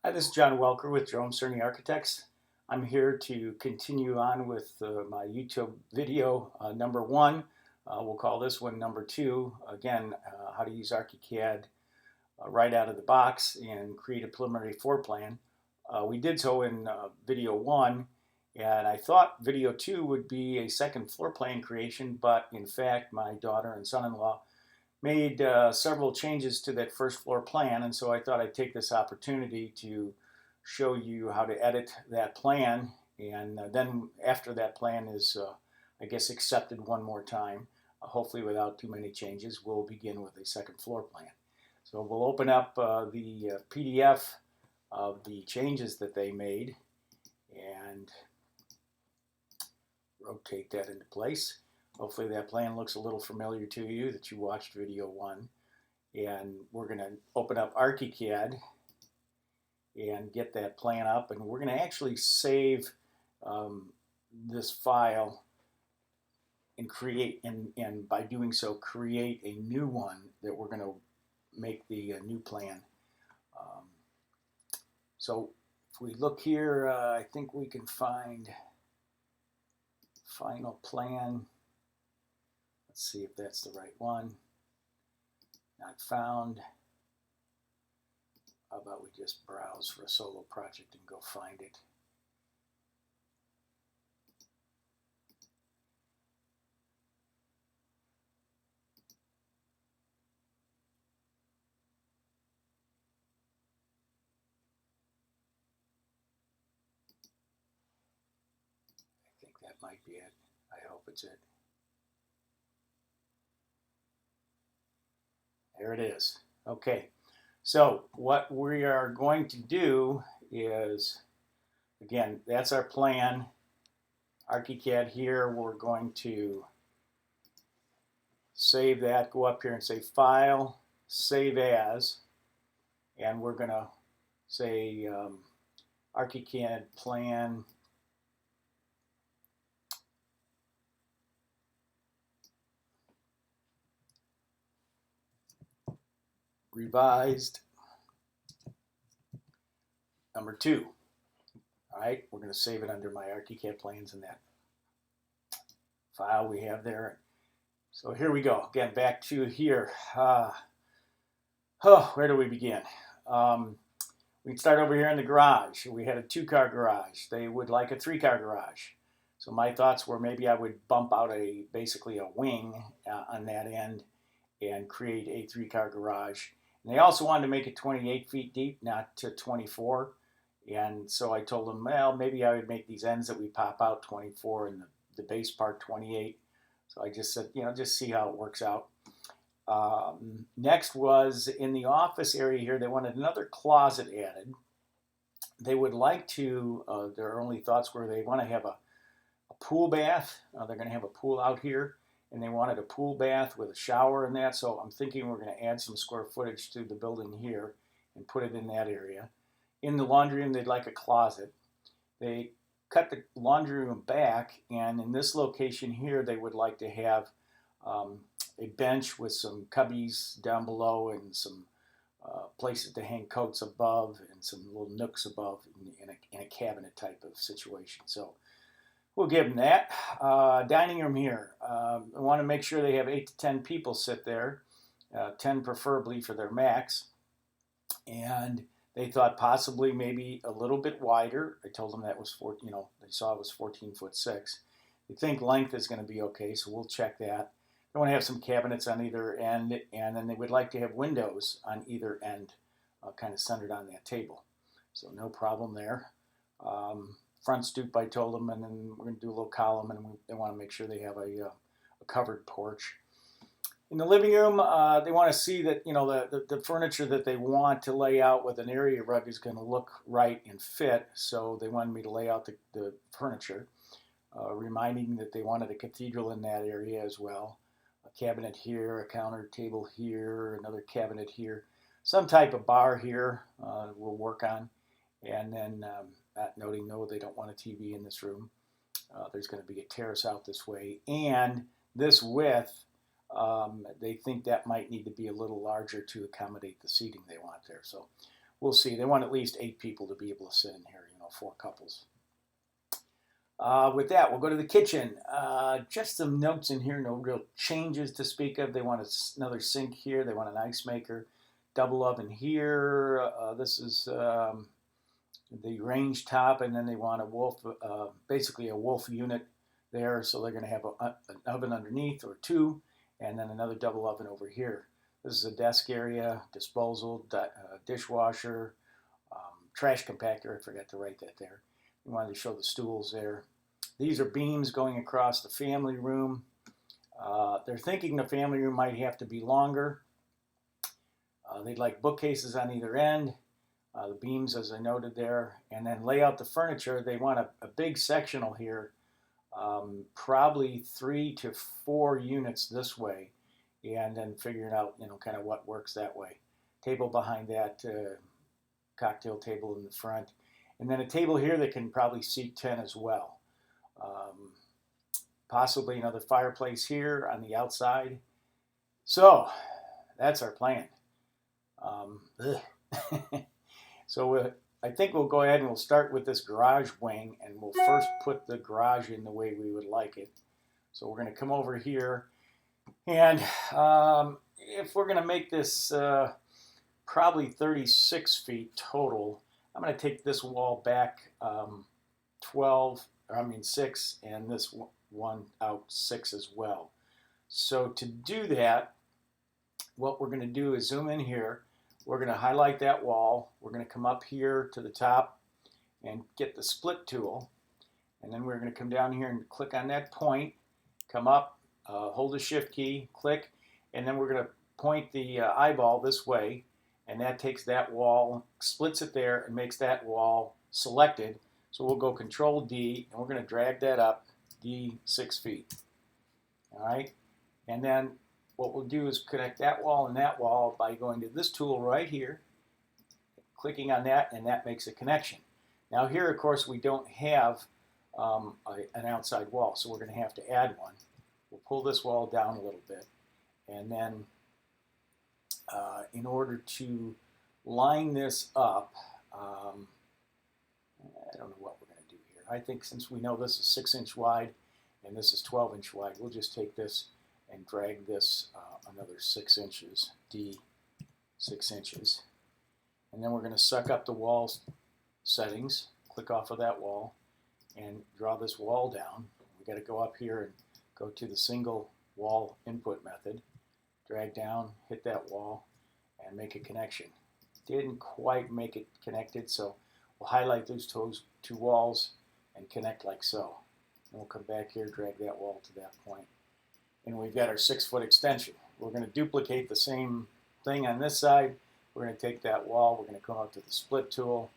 Hi, this is John Welker with Jerome Cerny Architects. I'm here to continue on with my YouTube video number one. We'll call this one number two. Again, how to use Archicad right out of the box and create a preliminary floor plan. We did so in video one, and I thought video two would be a second floor plan creation, but in fact, my daughter and son-in-law made several changes to that first floor plan, and so I thought I'd take this opportunity to show you how to edit that plan, and then after that plan is, I guess, accepted one more time, hopefully without too many changes, we'll begin with a second floor plan. So we'll open up the PDF of the changes that they made and rotate that into place. Hopefully that plan looks a little familiar to you that you watched video one. And we're going to open up Archicad and get that plan up. And we're going to actually save this file and create, and by doing so, create a new one that we're going to make the new plan. So if we look here, I think we can find final plan. Let's see if that's the right one. Not found. How about we just browse for a solo project and go find it? I think that might be it. I hope it's it. There it is. Okay, so what we are going to do is, again, that's our plan. Archicad here, we're going to save that, go up here and say File, Save As, and we're going to say Archicad Plan Revised number 2. All right, we're going to save it under my Archicad plans in that file we have there. So here we go. Again, back to here. Where do we begin? We can start over here in the garage. We had a 2-car garage. They would like a 3-car garage. So my thoughts were maybe I would bump out basically a wing on that end and create a 3-car garage. And they also wanted to make it 28 feet deep, not to 24. And so I told them, well, maybe I would make these ends that we pop out 24 and the base part 28. So I just said, just see how it works out. Next was in the office area here, they wanted another closet added. They would like to, their only thoughts were they want to have a pool bath. They're going to have a pool out here, and they wanted a pool bath with a shower and that. So I'm thinking we're going to add some square footage to the building here and put it in that area. In the laundry room, they'd like a closet. They cut the laundry room back, and in this location here, they would like to have a bench with some cubbies down below and some places to hang coats above and some little nooks above in a cabinet type of situation. So we'll give them that. Dining room here. I want to make sure they have 8 to 10 people sit there, 10 preferably for their max. And they thought possibly maybe a little bit wider. I told them that was they saw it was 14'6". They think length is going to be okay, so we'll check that. They want to have some cabinets on either end, and then they would like to have windows on either end, kind of centered on that table. So no problem there. Front stoop, I told them, and then we're going to do a little column, and they want to make sure they have a covered porch. In the living room, they want to see that the furniture that they want to lay out with an area rug is going to look right and fit. So they wanted me to lay out the furniture, reminding that they wanted a cathedral in that area as well. A cabinet here, a counter table here, another cabinet here, some type of bar here we'll work on. And then noting, no, they don't want a TV in this room. There's going to be a terrace out this way. And this width, they think that might need to be a little larger to accommodate the seating they want there. So we'll see. They want at least 8 people to be able to sit in here, 4 couples. With that, we'll go to the kitchen. Just some notes in here, no real changes to speak of. They want another sink here. They want an ice maker, double oven here. This is the range top, and then they want a wolf, basically a wolf unit there. So they're going to have an oven underneath or 2, and then another double oven over here. This is a desk area, disposal, dishwasher, trash compactor. I forgot to write that there. We wanted to show the stools there. These are beams going across the family room. They're thinking the family room might have to be longer. They'd like bookcases on either end. The beams, as I noted there. And then lay out the furniture. They want a big sectional here. Probably 3 to 4 units this way. And then figuring out, kind of what works that way. Table behind that, cocktail table in the front. And then a table here that can probably seat 10 as well. Possibly another fireplace here on the outside. So that's our plan. So I think we'll go ahead and we'll start with this garage wing, and we'll first put the garage in the way we would like it. So we're going to come over here, and if we're going to make this probably 36 feet total, I'm going to take this wall back 6, and this one out 6 as well. So to do that, what we're going to do is zoom in here. We're going to highlight that wall. We're going to come up here to the top and get the split tool. And then we're going to come down here and click on that point, come up, hold the shift key, click, and then we're going to point the eyeball this way, and that takes that wall, splits it there, and makes that wall selected. So we'll go Control D, and we're going to drag that up D 6 feet. All right, and then what we'll do is connect that wall and that wall by going to this tool right here, clicking on that, and that makes a connection. Now here, of course, we don't have an outside wall, so we're going to have to add one. We'll pull this wall down a little bit, and then in order to line this up, I don't know what we're going to do here. I think since we know this is 6-inch wide and this is 12-inch wide, we'll just take this and drag this another 6 inches, D 6 inches. And then we're going to suck up the wall settings, click off of that wall, and draw this wall down. We've got to go up here and go to the single wall input method, drag down, hit that wall, and make a connection. Didn't quite make it connected, so we'll highlight those two walls and connect like so. And we'll come back here, drag that wall to that point. And we've got our 6-foot extension. We're going to duplicate the same thing on this side. We're going to take that wall, we're going to come out to the split tool,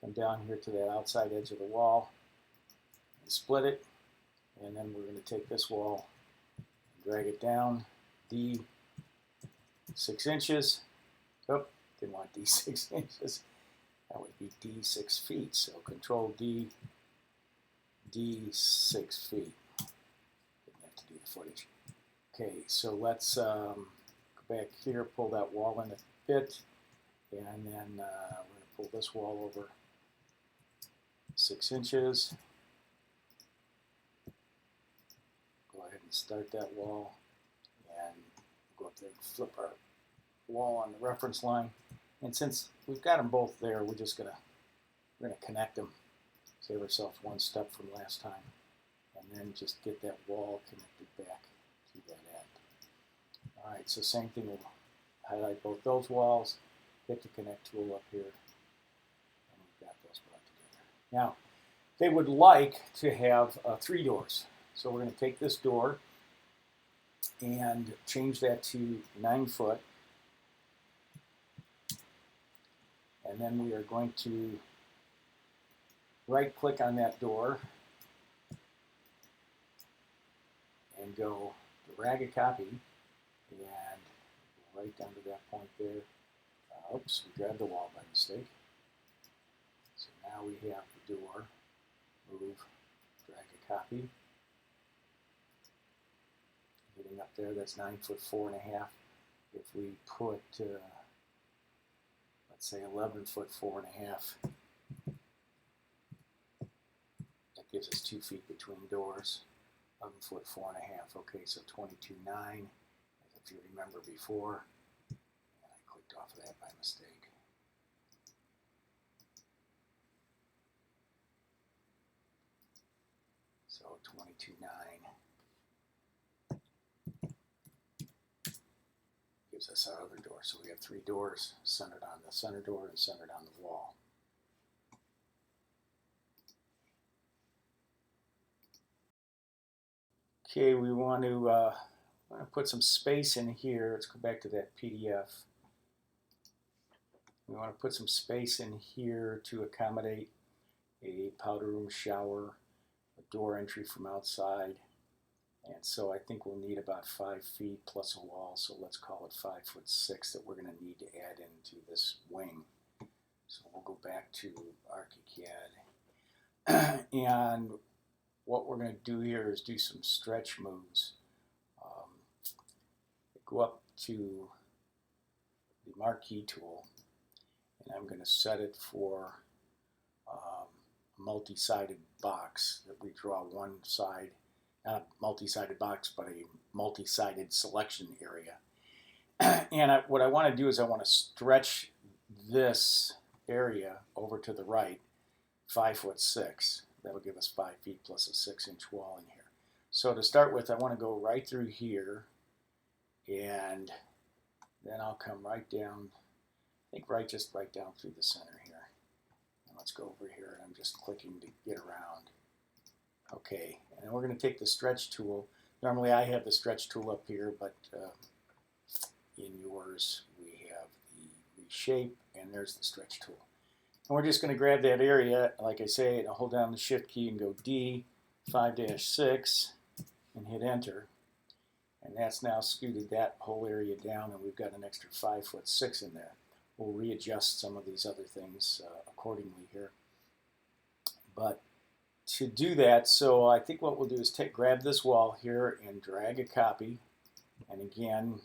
come down here to that outside edge of the wall, and split it. And then we're going to take this wall, and drag it down, D 6 inches. Oh, didn't want D 6 inches. That would be D 6 feet. So Control D, D 6 feet. Didn't have to do the footage. Okay, so let's go back here, pull that wall in a bit, and then we're going to pull this wall over 6 inches. Go ahead and start that wall, and go up there and flip our wall on the reference line. And since we've got them both there, we're gonna connect them, save ourselves one step from last time, and then just get that wall connected back to that end. All right, so same thing, we'll highlight both those walls, hit the connect tool up here, and we've got those brought together. Now, they would like to have 3 doors. So we're going to take this door and change that to 9 foot. And then we are going to right click on that door and go drag a copy and go right down to that point there. Oops, we grabbed the wall by mistake. So now we have the door, move, drag a copy. Getting up there, that's 9 foot 4.5. If we put, let's let's say 11 foot 4.5. That gives us 2 feet between doors. 11 foot 4.5. Okay, so 22.9, if you remember before. And I clicked off of that by mistake. So 22.9 gives us our other door. So we have 3 doors centered on the center door and centered on the wall. Okay, we want to put some space in here. Let's go back to that PDF. We want to put some space in here to accommodate a powder room shower, a door entry from outside. And so I think we'll need about 5 feet plus a wall, so let's call it 5'6" that we're going to need to add into this wing. So we'll go back to Archicad. And what we're going to do here is do some stretch moves. Go up to the marquee tool, and I'm going to set it for a multi-sided box that we draw one side, not a multi-sided box, but a multi-sided selection area. And what I want to do is I want to stretch this area over to the right 5'6". That'll give us 5 feet plus a 6-inch wall in here. So to start with, I want to go right through here, and then I'll come right down, I think just right down through the center here. And let's go over here, and I'm just clicking to get around. Okay, and we're going to take the stretch tool. Normally I have the stretch tool up here, but in yours we have the reshape, and there's the stretch tool. And we're just going to grab that area, like I say, and hold down the shift key and go D 5-6 and hit enter. And that's now scooted that whole area down, and we've got an extra 5'6" in there. We'll readjust some of these other things accordingly here. But to do that, so I think what we'll do is grab this wall here and drag a copy. And again,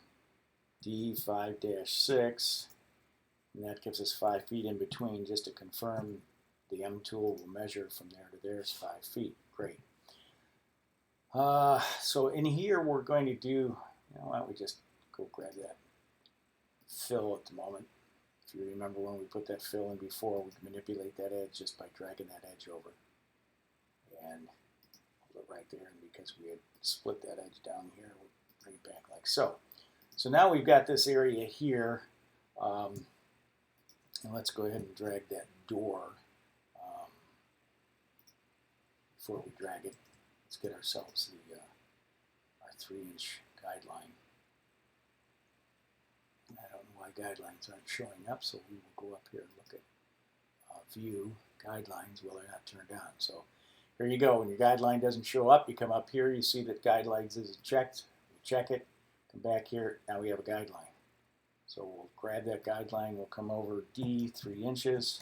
D 5-6. And that gives us 5 feet in between. Just to confirm, the M tool will measure from there to there is 5 feet. Great. So in here we're going to do, why don't we just go grab that fill at the moment. If you remember when we put that fill in before, we can manipulate that edge just by dragging that edge over. And hold it right there, and because we had split that edge down here, we'll bring it back like so. So now we've got this area here. And let's go ahead and drag that door. Before we drag it, let's get ourselves our 3-inch guideline. I don't know why guidelines aren't showing up, so we will go up here and look at view guidelines. Well, they're not turned on. So here you go. When your guideline doesn't show up, you come up here, you see that guidelines is checked. You check it, come back here, now we have a guideline. So we'll grab that guideline, we'll come over D 3 inches,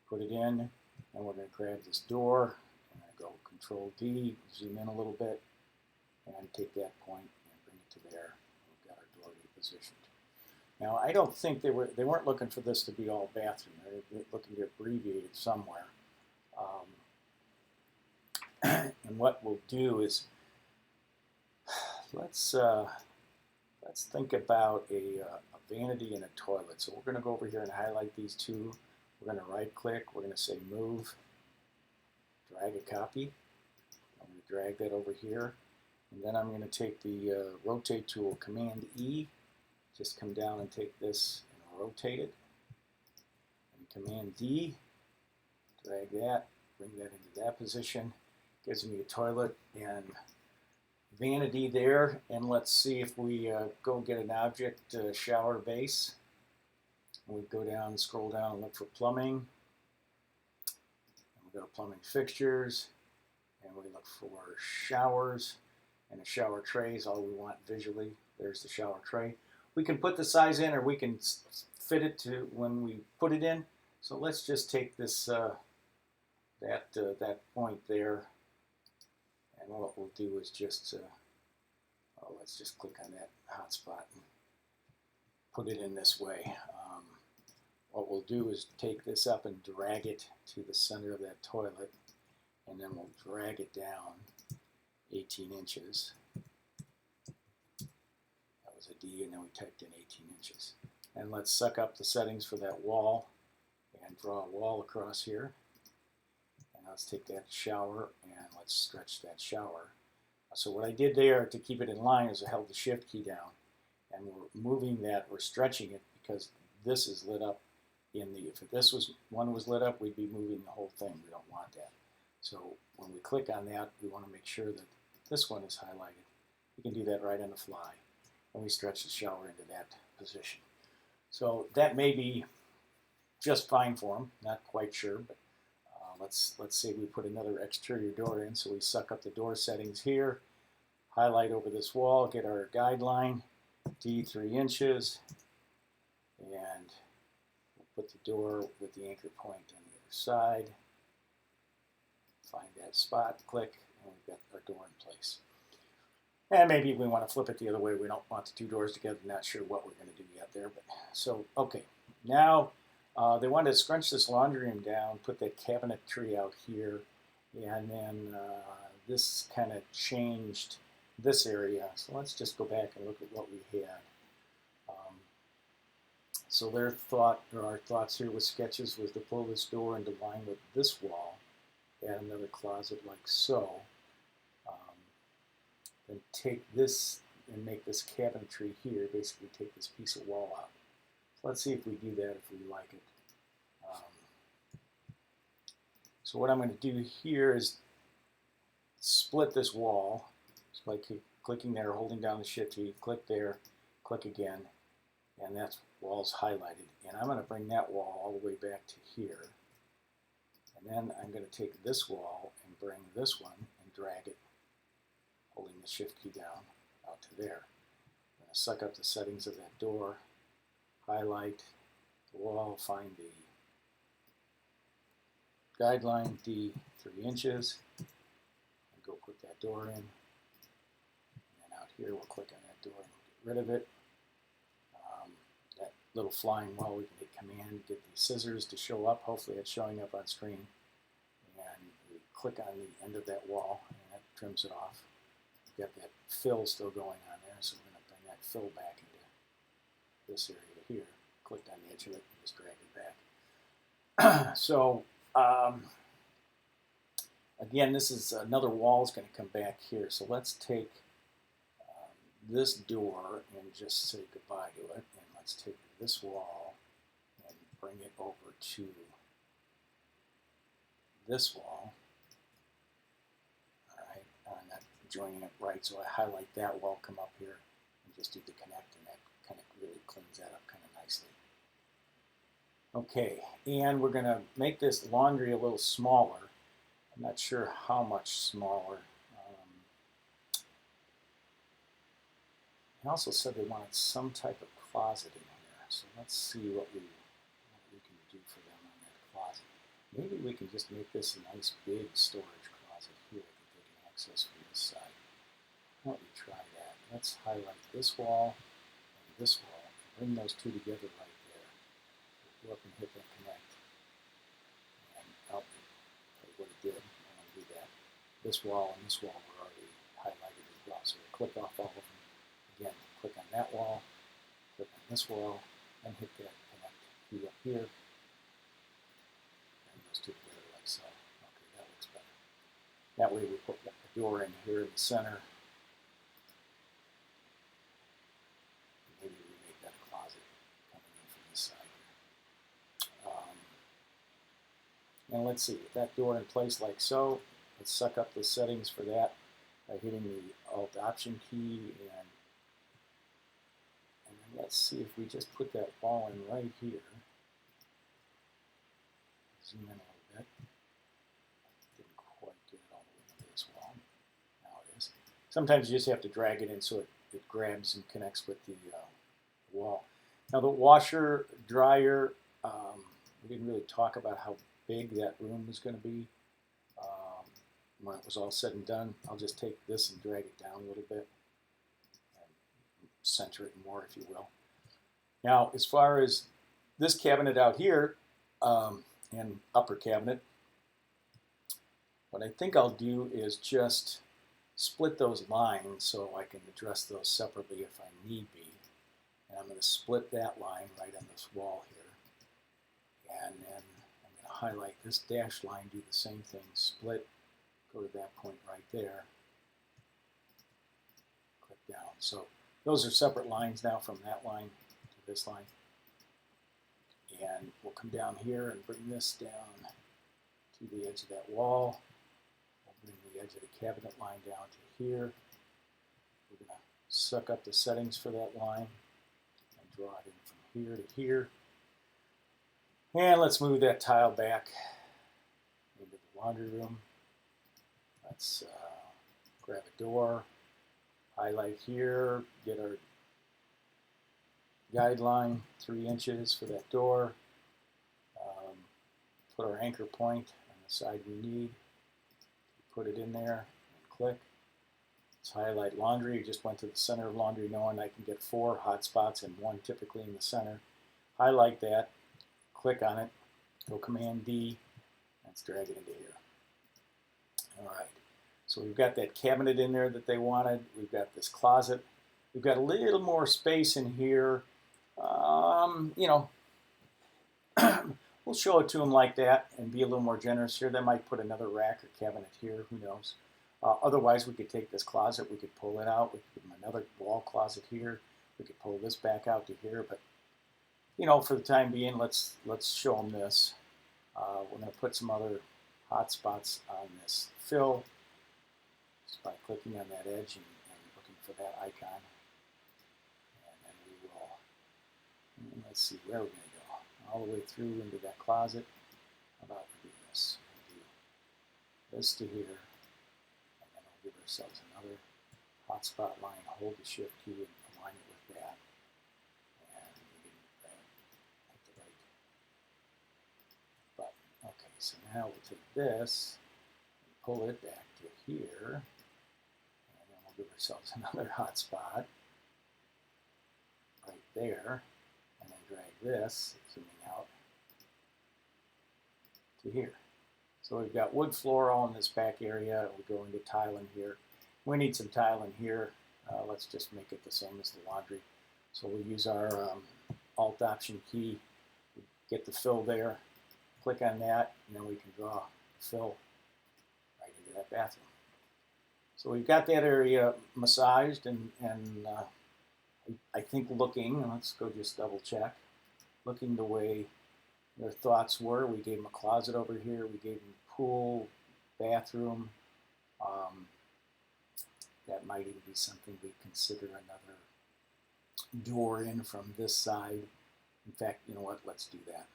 put it in, and we're going to grab this door. I'm going to go Control D, zoom in a little bit, and take that point and bring it to there. We've got our door repositioned. Now I don't think they weren't looking for this to be all bathroom. They're looking to abbreviate it somewhere. And what we'll do is let's think about a vanity and a toilet. So we're going to go over here and highlight these two. We're going to right click. We're going to say move, drag a copy. I'm going to drag that over here. And then I'm going to take the rotate tool, Command E. Just come down and take this and rotate it. And Command D, drag that, bring that into that position. Gives me a toilet and vanity there, and let's see if we go get an object, shower base. We go down, scroll down, and look for plumbing. And we go to plumbing fixtures, and we look for showers, and a shower tray is all we want visually. There's the shower tray. We can put the size in, or we can fit it to when we put it in. So let's just take this that point there. And what we'll do is just, let's just click on that hotspot and put it in this way. what we'll do is take this up and drag it to the center of that toilet, and then we'll drag it down 18 inches. That was a D, and then we typed in 18 inches. And let's suck up the settings for that wall and draw a wall across here. And let's take that shower and let's stretch that shower. So what I did there to keep it in line is I held the shift key down, and we're moving that, we're stretching it because this is lit up in the, if this was one was lit up, we'd be moving the whole thing. We don't want that. So when we click on that, we want to make sure that this one is highlighted. You can do that right on the fly. And we stretch the shower into that position. So that may be just fine for them, not quite sure, but let's say we put another exterior door in, so we suck up the door settings here, highlight over this wall, get our guideline, D 3 inches, and we'll put the door with the anchor point on the other side, find that spot, click, and we've got our door in place. And maybe we want to flip it the other way. We don't want the two doors together. Not sure what we're going to do yet there. But so, okay. Now, they wanted to scrunch this laundry room down, put that cabinetry out here, and then this kind of changed this area. So let's just go back and look at what we had. So their thought, or our thoughts here with sketches, was to pull this door into line with this wall, add another closet like so. And take this and make this cabinetry here, basically take this piece of wall out. So let's see if we do that, if we like it. So what I'm going to do here is split this wall. Just by clicking there, holding down the shift key, click there, click again, and that wall's highlighted. And I'm going to bring that wall all the way back to here. And then I'm going to take this wall and bring this one and drag it, holding the shift key down out to there. I'm going to suck up the settings of that door, highlight the wall, find the guideline, D 3 inches, and go put that door in. And then out here we'll click on that door and get rid of it. That little flying wall, we can hit Command, get the scissors to show up. Hopefully it's showing up on screen. And we click on the end of that wall, and that trims it off. We've got that fill still going on there, so we're going to bring that fill back into this area here. Clicked on the edge of it and just drag it back. So again, this is another wall is going to come back here. So let's take this door and just say goodbye to it. And let's take this wall and bring it over to this wall. All right, I'm not joining it right, so I highlight that wall, come up here, and just do the connect, and that kind of really cleans that up kind of nicely. Okay, and we're going to make this laundry a little smaller. I'm not sure how much smaller. They also said they wanted some type of closet in here, so let's see what we can do for them on that closet. Maybe we can just make this a nice big storage closet here that they can access from this side. Why don't we try that? Let's highlight this wall and this wall, and bring those two together right there. We'll go up and hit that connect. And I'll tell you what it did. I want to do that. This wall and this wall were already highlighted as well, so we'll click off all of them. Again, click on that wall, click on this wall, and hit that connect key up here. And those two together like so. Okay, that looks better. That way we put a door in here in the center. And maybe we make that a closet coming in from this side here. And let's see, with that door in place like so, let's suck up the settings for that by hitting the Alt Option key, and then let's see if we just put that wall in right here. Zoom in a little bit. Didn't quite get it all the way into this wall. Now it is. Sometimes you just have to drag it in so it grabs and connects with the wall. Now the washer, dryer, we didn't really talk about how big that room was going to be. When it was all said and done, I'll just take this and drag it down a little bit and center it more, if you will. Now, as far as this cabinet out here, and upper cabinet, what I think I'll do is just split those lines so I can address those separately if I need be. And I'm going to split that line right on this wall here. And then I'm going to highlight this dashed line, do the same thing, split, go to that point right there, click down. So those are separate lines now from that line to this line. And we'll come down here and bring this down to the edge of that wall. We'll bring the edge of the cabinet line down to here. We're going to suck up the settings for that line and draw it in from here to here. And let's move that tile back into the laundry room. Let's grab a door, highlight here, get our guideline 3 inches for that door, put our anchor point on the side we need, put it in there and click. Let's highlight laundry. You just went to the center of laundry knowing I can get 4 hot spots and 1 typically in the center. Highlight that, click on it, go Command D, let's drag it into here. Alright, so we've got that cabinet in there that they wanted, we've got this closet, we've got a little more space in here. You know, we'll show it to them like that and be a little more generous here. They might put another rack or cabinet here, who knows. Otherwise, we could take this closet, we could pull it out, we could give them another wall closet here, we could pull this back out to here, but you know, for the time being, let's show them this. We're going to put some other hot spots on this fill just by clicking on that edge and looking for that icon. And then we will, let's see, where we're going to go. All the way through into that closet. How about we do this? We'll do this to here. And then we'll give ourselves another hotspot line. Hold the shift key and align it with that. And we can hit the right button. Okay, so now we'll take this and pull it back to here. And then we'll give ourselves another hotspot right there. And then drag this, zooming out, to here. So we've got wood floor all in this back area. We'll go into tile in here. We need some tile in here. Let's just make it the same as the laundry. So we'll use our Alt Option key, get the fill there, click on that, and then we can draw fill right into that bathroom. So we've got that area massaged and I think looking, let's go just double check, looking the way their thoughts were. We gave them a closet over here, we gave them pool, bathroom. That might even be something we consider another door in from this side. In fact, you know what, let's do that.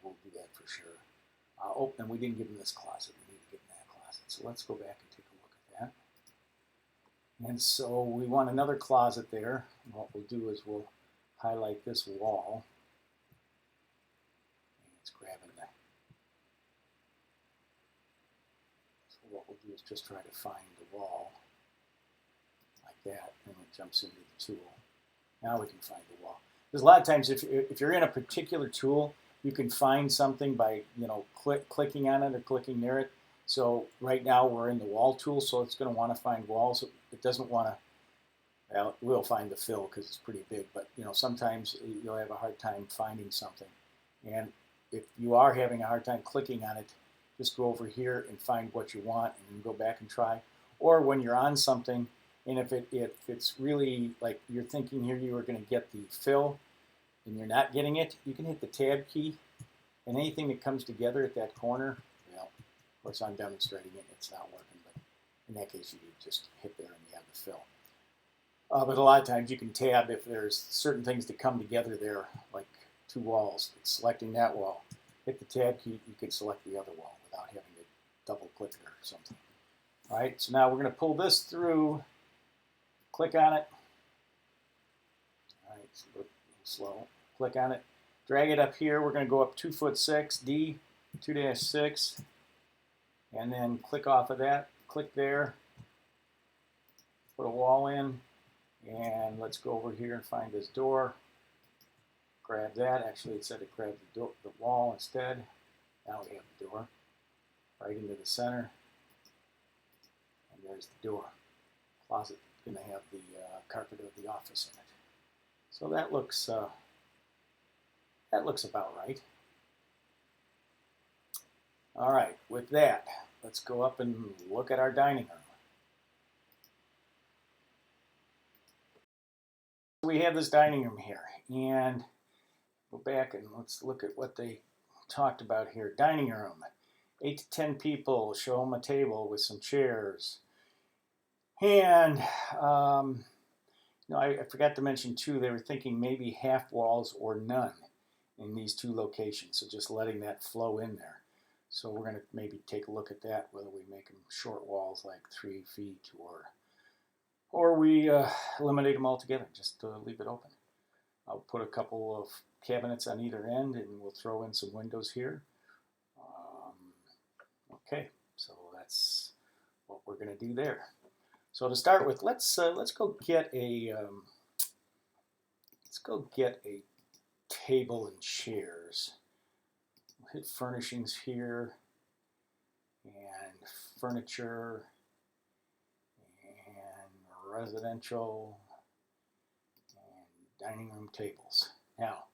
We'll do that for sure. Oh, and we didn't give them this closet. We need to give them that closet. So let's go back and take a look at that. And so we want another closet there. What we'll do is we'll highlight this wall. And it's grabbing that. So what we'll do is just try to find the wall like that, and it jumps into the tool. Now we can find the wall. Because a lot of times if you're in a particular tool, you can find something by, you know, clicking on it or clicking near it. So right now we're in the wall tool, so it's going to want to find walls. It doesn't want to, well, it will find the fill because it's pretty big, but you know, sometimes you'll have a hard time finding something. And if you are having a hard time clicking on it, just go over here and find what you want and go back and try. Or when you're on something, and if it's really like you're thinking here you are going to get the fill and you're not getting it, you can hit the tab key, and anything that comes together at that corner, well, of course I'm demonstrating it, it's not working, but in that case you just hit there and you have the fill. But a lot of times you can tab if there's certain things that come together there, like 2 walls. Selecting that wall, hit the tab key, you can select the other wall without having to double click it or something. All right, so now we're going to pull this through, click on it. All right, it's a little slow. Click on it, drag it up here. We're going to go up 2'6", D, 2-6, and then click off of that. Click there, put a wall in, and let's go over here and find this door. grab that. Actually, it said to grab the wall instead. Now we have the door right into the center, and there's the door. Closet going to have the carpet of the office in it. So that looks about right. All right, with that, let's go up and look at our dining room. We have this dining room here, and go back and let's look at what they talked about here. Dining room, 8 to 10 people, show them a table with some chairs. And I forgot to mention too, they were thinking maybe half walls or none in these two locations, so just letting that flow in there. So we're going to maybe take a look at that, whether we make them short walls like 3 feet or we eliminate them altogether, just leave it open. I'll put a couple of cabinets on either end, and we'll throw in some windows here. Okay, so that's what we're going to do there. So to start with, let's go get a table and chairs. We'll hit furnishings here, and furniture, and residential, and dining room tables. Now,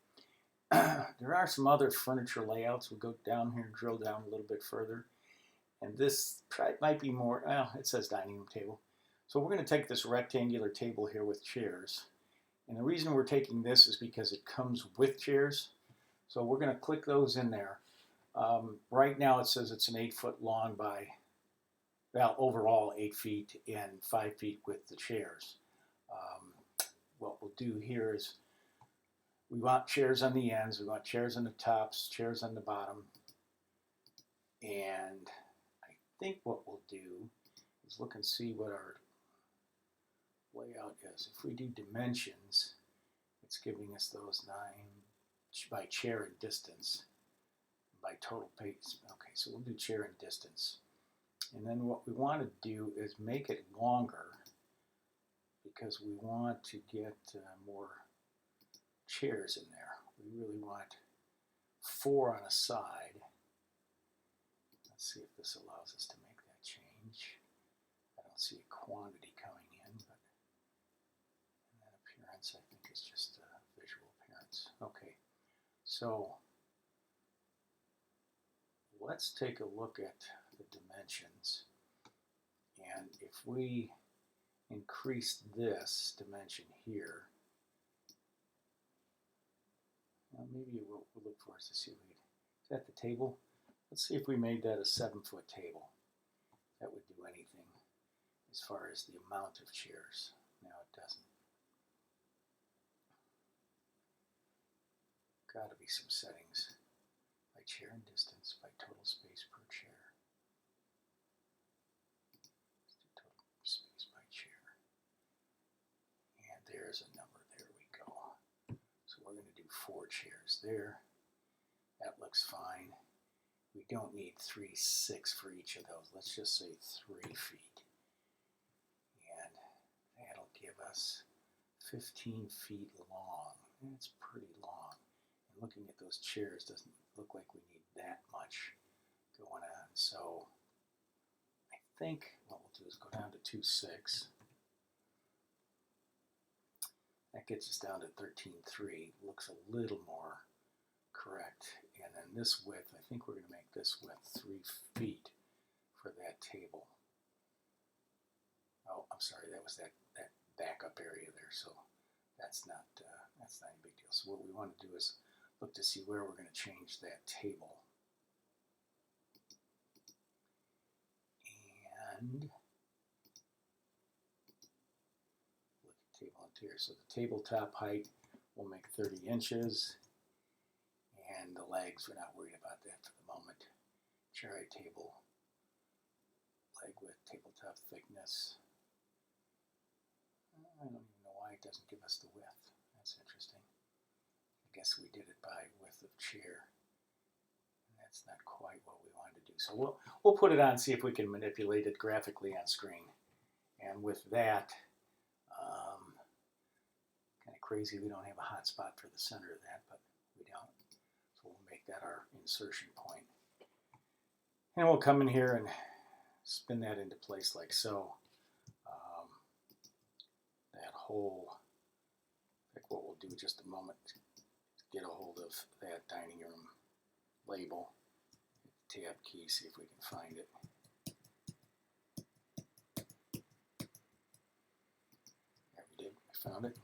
there are some other furniture layouts. We'll go down here and drill down a little bit further. And this might be more, well, it says dining room table. So we're going to take this rectangular table here with chairs. And the reason we're taking this is because it comes with chairs. So we're going to click those in there. Right now it says it's an 8-foot long by, well, overall 8 feet and 5 feet with the chairs. What we'll do here is we want chairs on the ends, we want chairs on the tops, chairs on the bottom. And I think what we'll do is look and see what our layout is. If we do dimensions, it's giving us those 9 by chair and distance, by total pace. Okay, so we'll do chair and distance. And then what we want to do is make it longer because we want to get more chairs in there. We really want 4 on a side. Let's see if this allows us to make that change. I don't see a quantity coming in, but that appearance I think is just a visual appearance. Okay, so let's take a look at the dimensions. And if we increase this dimension here, well, maybe it will look for us to see if we is that the table? Let's see if we made that a 7-foot table. That would do anything as far as the amount of chairs. No, it doesn't. Got to be some settings. By chair and distance, by total space per chair. Let's do total space by chair. And there's a number. There we go. So we're going to do 4 chairs there. That looks fine. We don't need 3, 6 for each of those. Let's just say 3 feet. And that'll give us 15 feet long. That's pretty long. And looking at those chairs doesn't look like we need that much going on. So I think what we'll do is go down to 2.6. That gets us down to 13.3. Looks a little more correct. And then this width, I think we're going to make this width 3 feet for that table. Oh, I'm sorry, that was that backup area there, so that's not a big deal. So what we want to do is look to see where we're going to change that table. And look at table interior. So the tabletop height will make 30 inches. And the legs, we're not worried about that for the moment. Chair height table, leg width, tabletop thickness. I don't even know why it doesn't give us the width. That's interesting. I guess we did it by width of chair. And that's not quite what we wanted to do. So we'll put it on, see if we can manipulate it graphically on screen. And with that, kind of crazy we don't have a hot spot for the center of that, but we don't. So we'll make that our insertion point. And we'll come in here and spin that into place like so. That whole, like what we'll do in just a moment, get a hold of that dining room label, tab key, see if we can find it. There we did, we found it.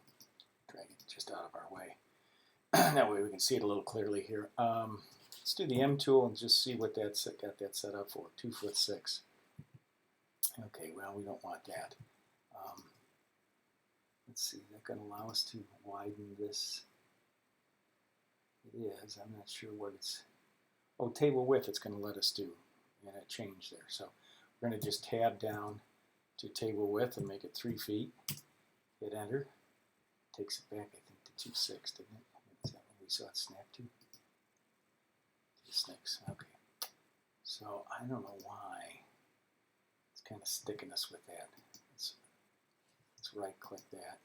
Drag it just out of our way. That way we can see it a little clearly here. Let's do the M tool and just see what that's got that set up for. 2'6". Okay, well, we don't want that. Let's see, is that going to allow us to widen this? It is. I'm not sure what it's... Oh, table width it's going to let us do. And a change there. So we're going to just tab down to table width and make it 3 feet. Hit enter. Takes it back, I think, to 2'6", didn't it? Is that what we saw it snap to? 2'6", okay. So I don't know why it's kind of sticking us with that. Let's right click that,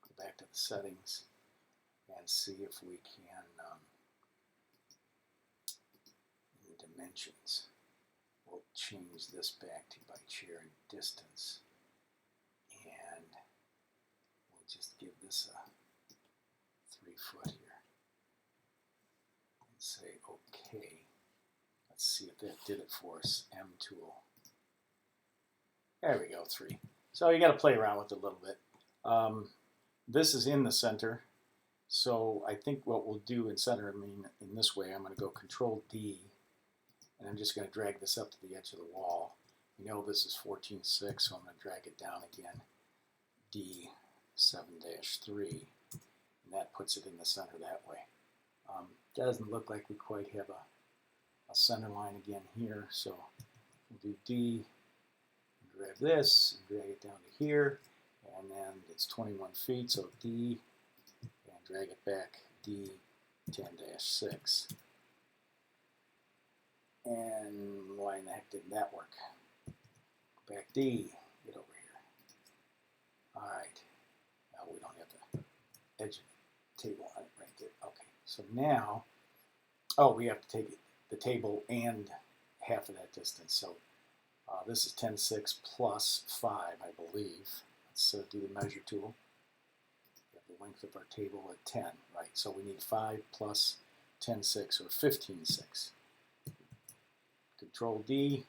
go back to the settings, and see if we can, in the dimensions, we'll change this back to by chair and distance, and we'll just give this a 3 foot here, and say okay. Let's see if that did it for us. M tool. There we go, 3. So you got to play around with it a little bit. This is in the center, so I think what we'll do in center, in this way, I'm going to go Control D, and I'm just going to drag this up to the edge of the wall. You know this is 14'6", so I'm going to drag it down again, D 7-3, and that puts it in the center that way. Doesn't look like we quite have a center line again here, so we'll do D. Grab this and drag it down to here, and then it's 21 feet, so D, and drag it back, D 10-6. And why in the heck didn't that work? Back D, get over here. Alright, now we don't have the edge of the table on it right there. Okay, so now, oh, we have to take the table and half of that distance, so this is 10'6" plus 5, I believe. Let's do the measure tool. We have the length of our table at 10, right? So we need 5 plus 10'6", or 15'6". Control D,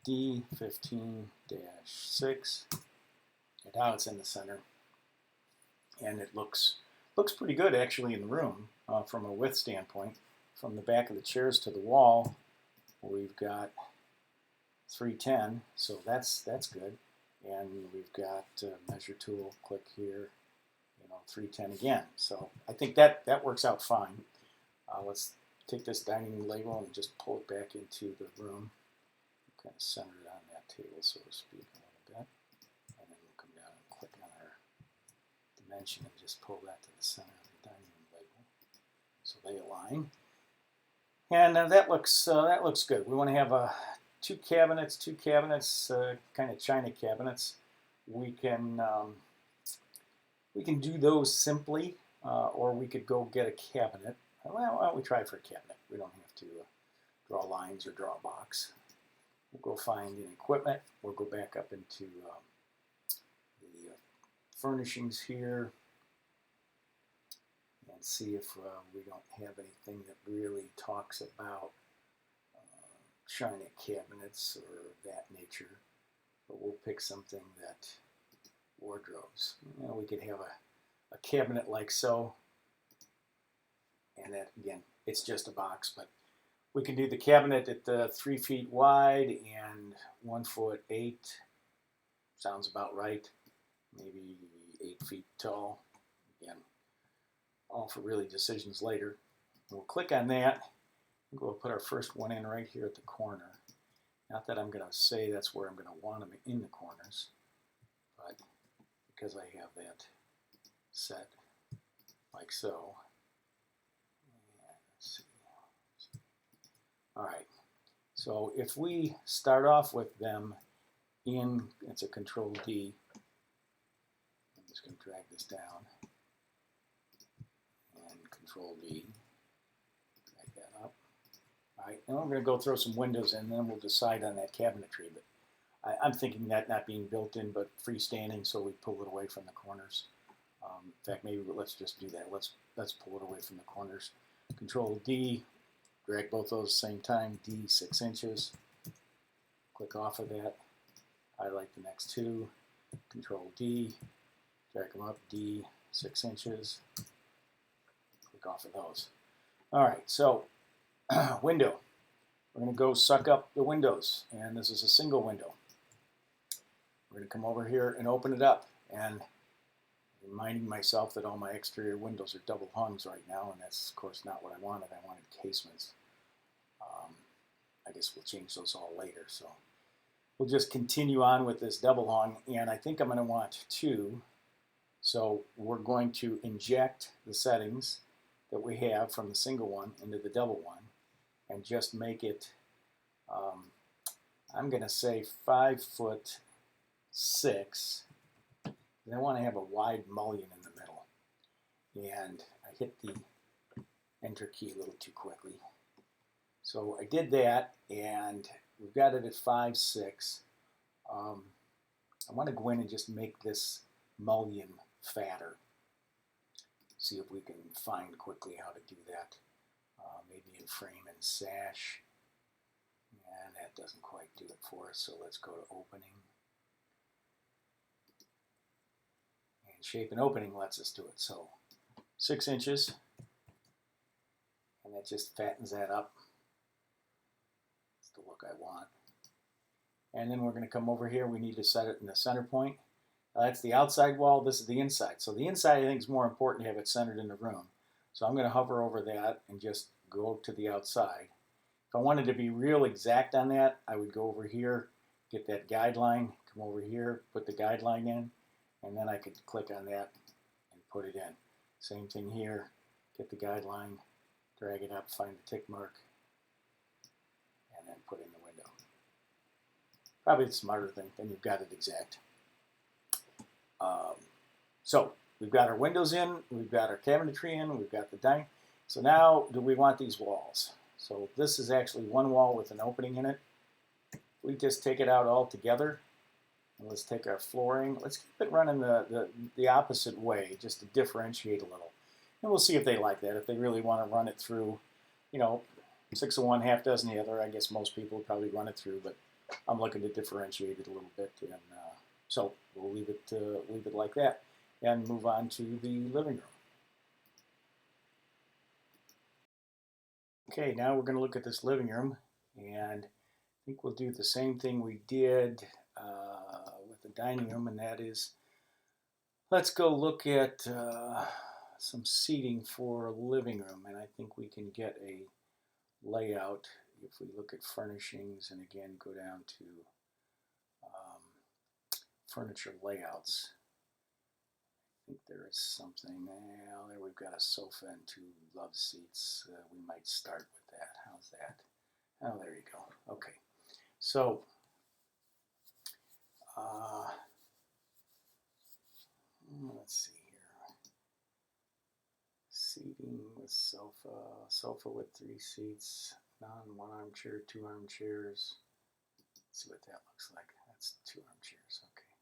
D 15-6. And now it's in the center, and it looks pretty good actually in the room from a width standpoint. From the back of the chairs to the wall, we've got 310, so that's good. And we've got measure tool, click here, 310 again. So I think that works out fine. Let's take this dining room label and just pull it back into the room. Kind of center it on that table, so to speak, a little bit. And then we'll come down and click on our dimension and just pull that to the center of the dining room label, so they align. And that looks good. We want to have two cabinets, kind of china cabinets. We can do those simply, or we could go get a cabinet. Well, why don't we try for a cabinet? We don't have to draw lines or draw a box. We'll go find an equipment. We'll go back up into the furnishings here and see if we don't have anything that really talks about china cabinets or that nature. But we'll pick something that wardrobes. We could have a cabinet like so. And that, again, it's just a box, but we can do the cabinet at 3 feet wide and 1'8". Sounds about right. Maybe 8 feet tall. Again, all for really decisions later. We'll click on that. We'll put our first one in right here at the corner. Not that I'm going to say that's where I'm going to want them in the corners, but because I have that set like so. All right, so if we start off with them in, it's a Control D. I'm just going to drag this down and Control D, drag that up. All right, now I'm going to go throw some windows in, and then we'll decide on that cabinetry. But I'm thinking that not being built in, but freestanding, so we pull it away from the corners. In fact, maybe let's just do that. Let's pull it away from the corners. Control D, drag both those at the same time. D 6 inches. Click off of that. Highlight the next two. Control D, drag them up. D 6 inches. Click off of those. All right, so window. We're going to go suck up the windows, and this is a single window. We're going to come over here and open it up, and reminding myself that all my exterior windows are double hungs right now, and that's of course not what I wanted. I wanted casements. I guess we'll change those all later. So we'll just continue on with this double hung, and I think I'm going to want two. So we're going to inject the settings that we have from the single one into the double one, and just make it, I'm going to say 5'6". And I want to have a wide mullion in the middle. And I hit the enter key a little too quickly. So I did that, and we've got it at 5'6". I want to go in and just make this mullion fatter. See if we can find quickly how to do that. Maybe in frame and sash. And that doesn't quite do it for us, so let's go to opening. And shape and opening lets us do it. So 6 inches. And that just fattens that up. That's the look I want. And then we're going to come over here. We need to set it in the center point. That's the outside wall. This is the inside. So the inside, I think, is more important to have it centered in the room. So I'm going to hover over that and just go to the outside. If I wanted to be real exact on that, I would go over here, get that guideline, come over here, put the guideline in, and then I could click on that and put it in. Same thing here. Get the guideline, drag it up, find the tick mark, and then put in the window. Probably the smarter thing, then you've got it exact. So we've got our windows in, we've got our cabinetry in, we've got the dining. So now, do we want these walls? So this is actually one wall with an opening in it. We just take it out all together. And let's take our flooring. Let's keep it running the opposite way, just to differentiate a little. And we'll see if they like that. If they really want to run it through, 6 of one, half dozen the other. I guess most people would probably run it through, but I'm looking to differentiate it a little bit. And so we'll leave it like that and move on to the living room. Okay, now we're going to look at this living room, and I think we'll do the same thing we did with the dining room, and that is, let's go look at some seating for a living room, and I think we can get a layout if we look at furnishings, and again go down to furniture layouts. I think there is something. Well, there we've got a sofa and 2 love seats. We might start with that. How's that? Oh, there you go. Okay. So, let's see here. Seating with sofa with 3 seats, 1 armchair, 2 armchairs. Let's see what that looks like. That's 2 armchairs. Okay.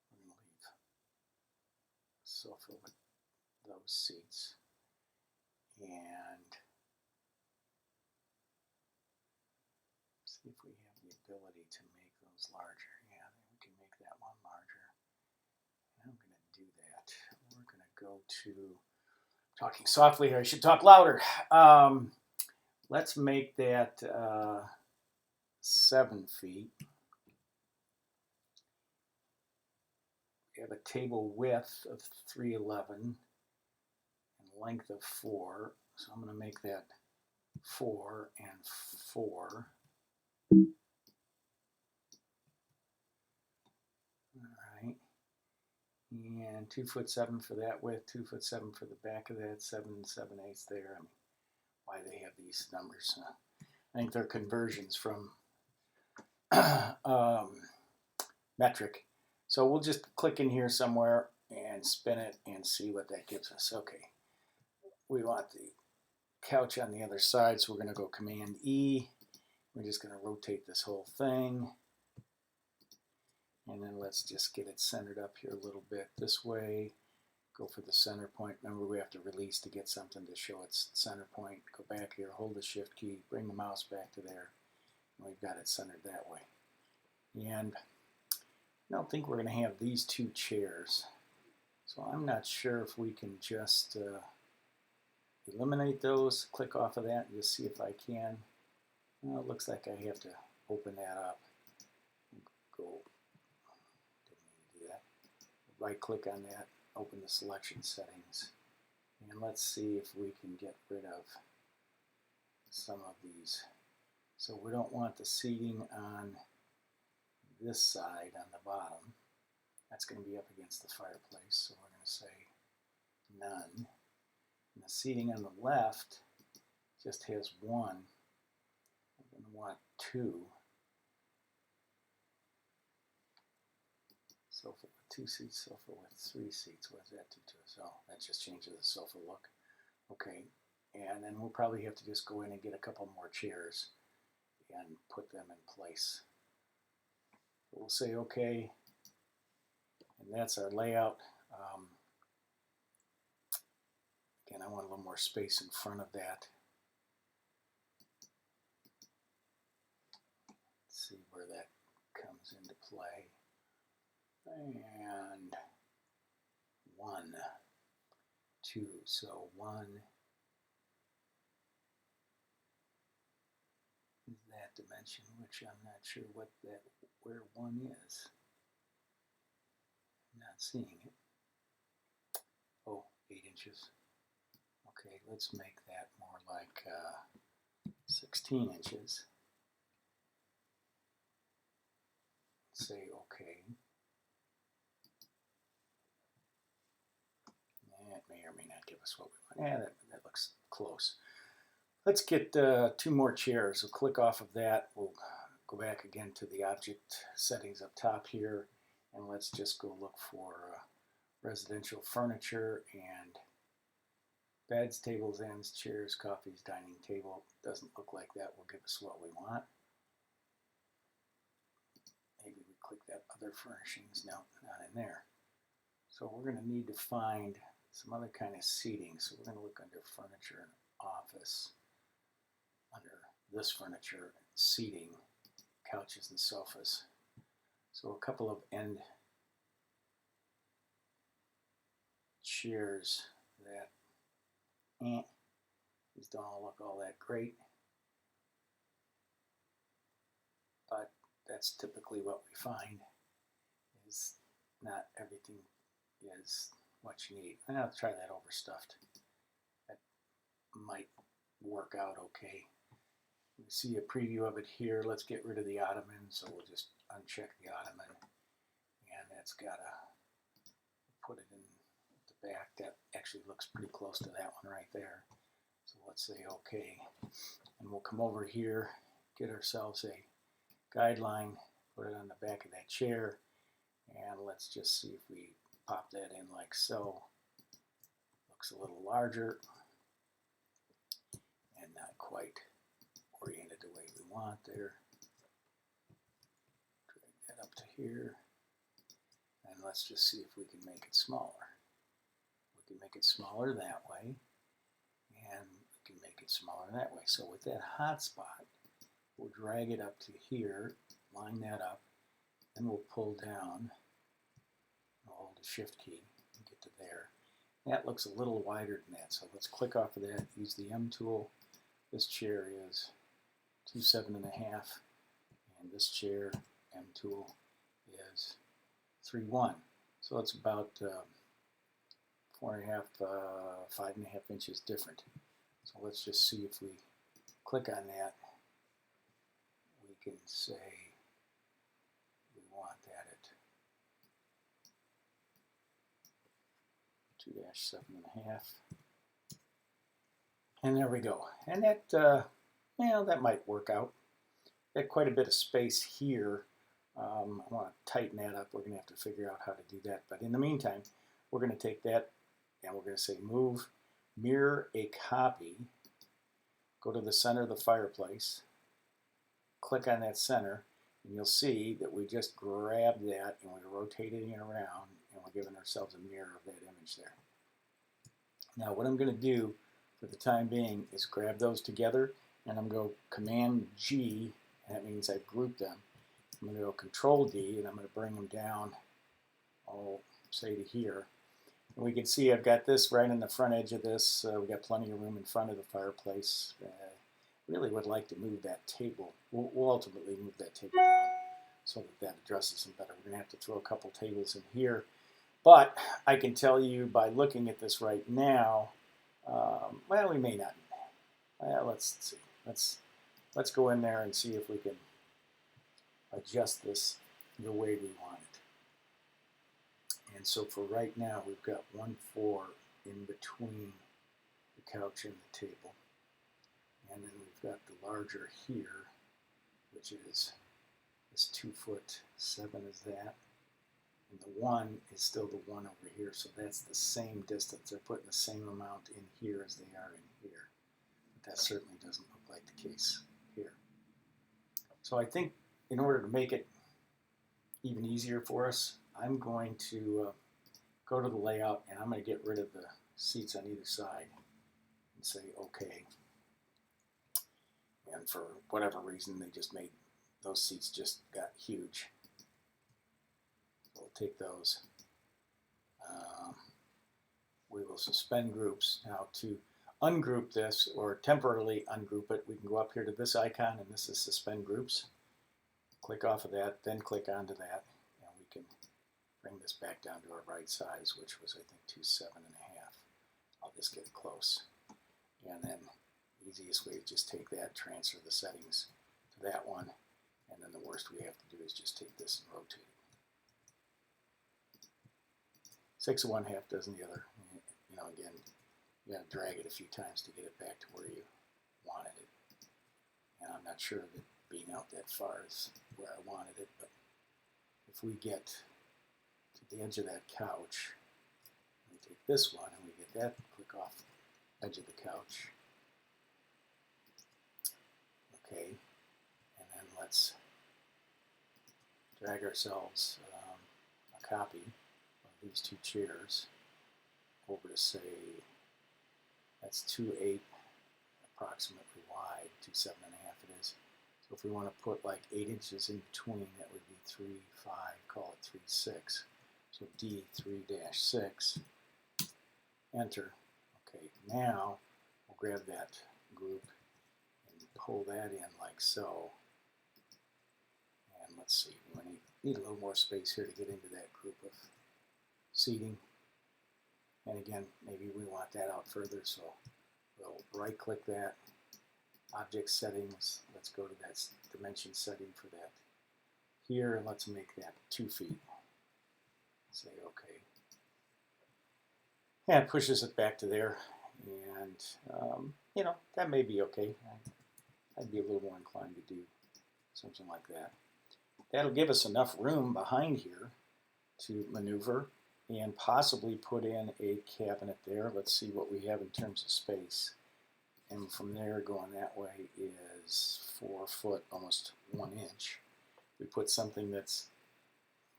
We're going to leave sofa with those seats, and see if we have the ability to make those larger. Yeah, we can make that one larger. And I'm going to do that. We're going to go to, talking softly here, I should talk louder. Let's make that 7 feet. We have a table width of 311 and length of 4. So I'm going to make that 4 and 4. All right. And 2'7" for that width, 2'7" for the back of that, 7 7/8 there. I mean, why they have these numbers? I think they're conversions from metric. So we'll just click in here somewhere and spin it and see what that gives us. Okay, we want the couch on the other side, so we're going to go Command E. We're just going to rotate this whole thing. And then let's just get it centered up here a little bit this way. Go for the center point. Remember, we have to release to get something to show its center point. Go back here, hold the Shift key, bring the mouse back to there. And we've got it centered that way. And I don't think we're going to have these two chairs. So I'm not sure if we can just eliminate those, click off of that, and just see if I can. Well, it looks like I have to open that up. Go, didn't mean to do that. Right click on that, open the selection settings, and let's see if we can get rid of some of these. So we don't want the seating on this side on the bottom. That's going to be up against the fireplace, so we're going to say none. And the seating on the left just has one. We're going to want two. Sofa with 2 seats, sofa with 3 seats. What does that do to us? Oh, that just changes the sofa look. Okay, and then we'll probably have to just go in and get a couple more chairs and put them in place. We'll say okay, and that's our layout. Again, I want a little more space in front of that. Let's see where that comes into play. And 1, 2, so 1 is that dimension, which I'm not sure where 1 is. I'm not seeing it. Oh, 8 inches. Okay, let's make that more like 16 inches. Say okay. That may or may not give us what we want. Yeah, that looks close. Let's get 2 more chairs. We'll click off of that. We'll go back again to the object settings up top here, and let's just go look for residential furniture and beds, tables, ends, chairs, coffees, dining table. Doesn't look like that will give us what we want. Maybe we click that other furnishings. No, not in there. So we're going to need to find some other kind of seating. So we're going to look under furniture and office, under this furniture, seating, couches and sofas. So a couple of end chairs that these don't all look all that great, but that's typically what we find, is not everything is what you need. And I'll try that overstuffed. That might work out okay. You see a preview of it here. Let's get rid of the ottoman, so we'll just uncheck the ottoman, and that's got to put it in the back. That actually looks pretty close to that one right there. So let's say okay, and we'll come over here, get ourselves a guideline, put it on the back of that chair, and let's just see if we pop that in like so. Looks a little larger and not quite oriented the way we want there. Drag that up to here, and let's just see if we can make it smaller. We can make it smaller that way, and we can make it smaller that way. So with that hotspot, we'll drag it up to here, line that up, and we'll pull down. We'll hold the Shift key and get to there. That looks a little wider than that, so let's click off of that, use the M tool. This chair is 2.7 1/2, and this chair, M tool, is 3.1. So it's about 4.5, 5.5 inches different. So let's just see if we click on that. We can say we want that at 2-7 1/2. And there we go. And that, well, that might work out. Got quite a bit of space here I want to tighten that up. We're going to have to figure out how to do that. But in the meantime, we're going to take that and we're going to say move, mirror a copy, go to the center of the fireplace, click on that center, and you'll see that we just grabbed that and we're rotating it around and we're giving ourselves a mirror of that image there. Now what I'm going to do for the time being is grab those together and I'm going to go Command G, and that means I've grouped them. I'm going to go Control D and I'm going to bring them down, I'll say to here. And we can see I've got this right in the front edge of this. We've got plenty of room in front of the fireplace. Really would like to move that table. We'll ultimately move that table down so that addresses them better. We're going to have to throw a couple tables in here. But I can tell you by looking at this right now, well, we may not. Let's see. Let's go in there and see if we can adjust this the way we want it. And so for right now, we've got 1, 4 in between the couch and the table. And then we've got the larger here, which is this 2'7" is that. And the 1 is still the 1 over here, so that's the same distance. They're putting the same amount in here as they are in here. But that certainly doesn't look like the case here. So I think in order to make it even easier for us, I'm going to go to the layout and I'm going to get rid of the seats on either side and say OK. And for whatever reason, they just made those seats just got huge. We'll take those. We will suspend groups. Now to ungroup this or temporarily ungroup it, we can go up here to this icon, and this is suspend groups. Click off of that, then click onto that, and we can bring this back down to our right size, which was I think 2'7½. I'll just get close. And then the easiest way is just take that, transfer the settings to that one, and then the worst we have to do is just take this and rotate it. 6 of one, half dozen the other. You know, again, you got to drag it a few times to get it back to where you wanted it. And I'm not sure that being out that far is where I wanted it, but if we get to the edge of that couch, we take this one and we get that, click off the edge of the couch. Okay, and then let's drag ourselves a copy of these two chairs over to say that's 2'8" approximately wide, 2'7½ it is. So if we want to put like 8 inches in between, that would be 3'5", call it 3'6". So D 3-6, enter. Okay, now we'll grab that group and pull that in like so. And let's see, we need a little more space here to get into that group of seating. And again, maybe we want that out further, so we'll right click that, object settings, let's go to that dimension setting for that here, and let's make that 2 feet. Say OK. And it pushes it back to there, and you know, that may be okay. I'd be a little more inclined to do something like that. That'll give us enough room behind here to maneuver and possibly put in a cabinet there. Let's see what we have in terms of space. And from there, going that way is 4 foot, almost 1 inch. We put something that's,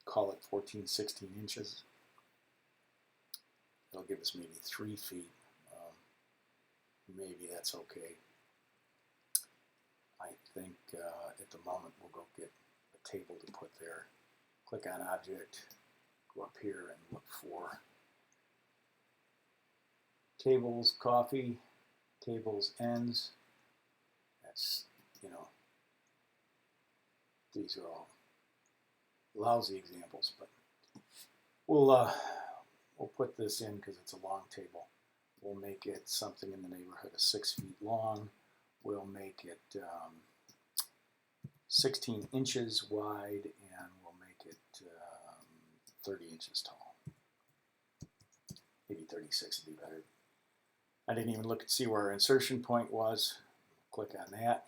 call it 14, 16 inches. It'll give us maybe 3 feet. Maybe that's okay. I think at the moment we'll go get a table to put there. Click on object, go up here and look for tables, coffee, tables, ends. That's, you know, these are all lousy examples, but we'll put this in because it's a long table. We'll make it something in the neighborhood of 6 feet long. We'll make it 16 inches wide, and we'll make it 30 inches tall. Maybe 36 would be better. I didn't even look and see where our insertion point was. Click on that.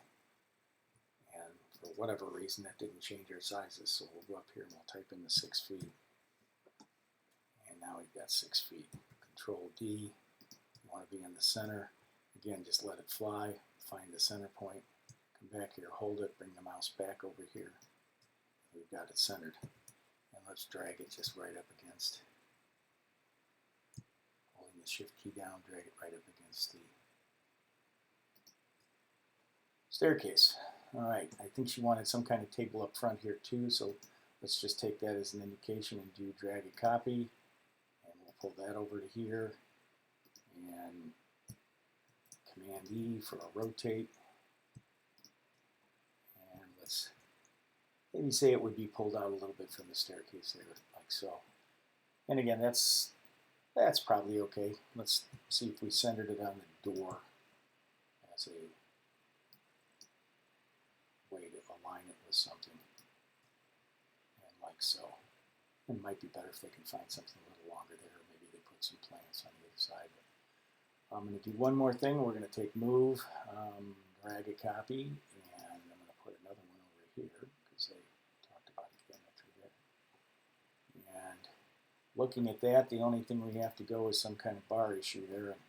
And for whatever reason that didn't change our sizes. So we'll go up here and we'll type in the 6 feet. And now we've got 6 feet. Control D. You want to be in the center. Again, just let it fly. Find the center point. Come back here, hold it, bring the mouse back over here. We've got it centered. And let's drag it just right up against. Holding the shift key down, drag it right up against the staircase. All right, I think she wanted some kind of table up front here too, so let's just take that as an indication and do drag and copy. And we'll pull that over to here. And Command E for a rotate. And let's maybe say it would be pulled out a little bit from the staircase there, like so. And again, that's probably okay. Let's see if we centered it on the door as a way to align it with something. And like so. It might be better if they can find something a little longer there. Maybe they put some plants on the other side. But I'm going to do one more thing. We're going to take move, drag a copy, and I'm going to put another one over here because they talked about geometry there. And looking at that, the only thing we have to go is some kind of bar issue there. And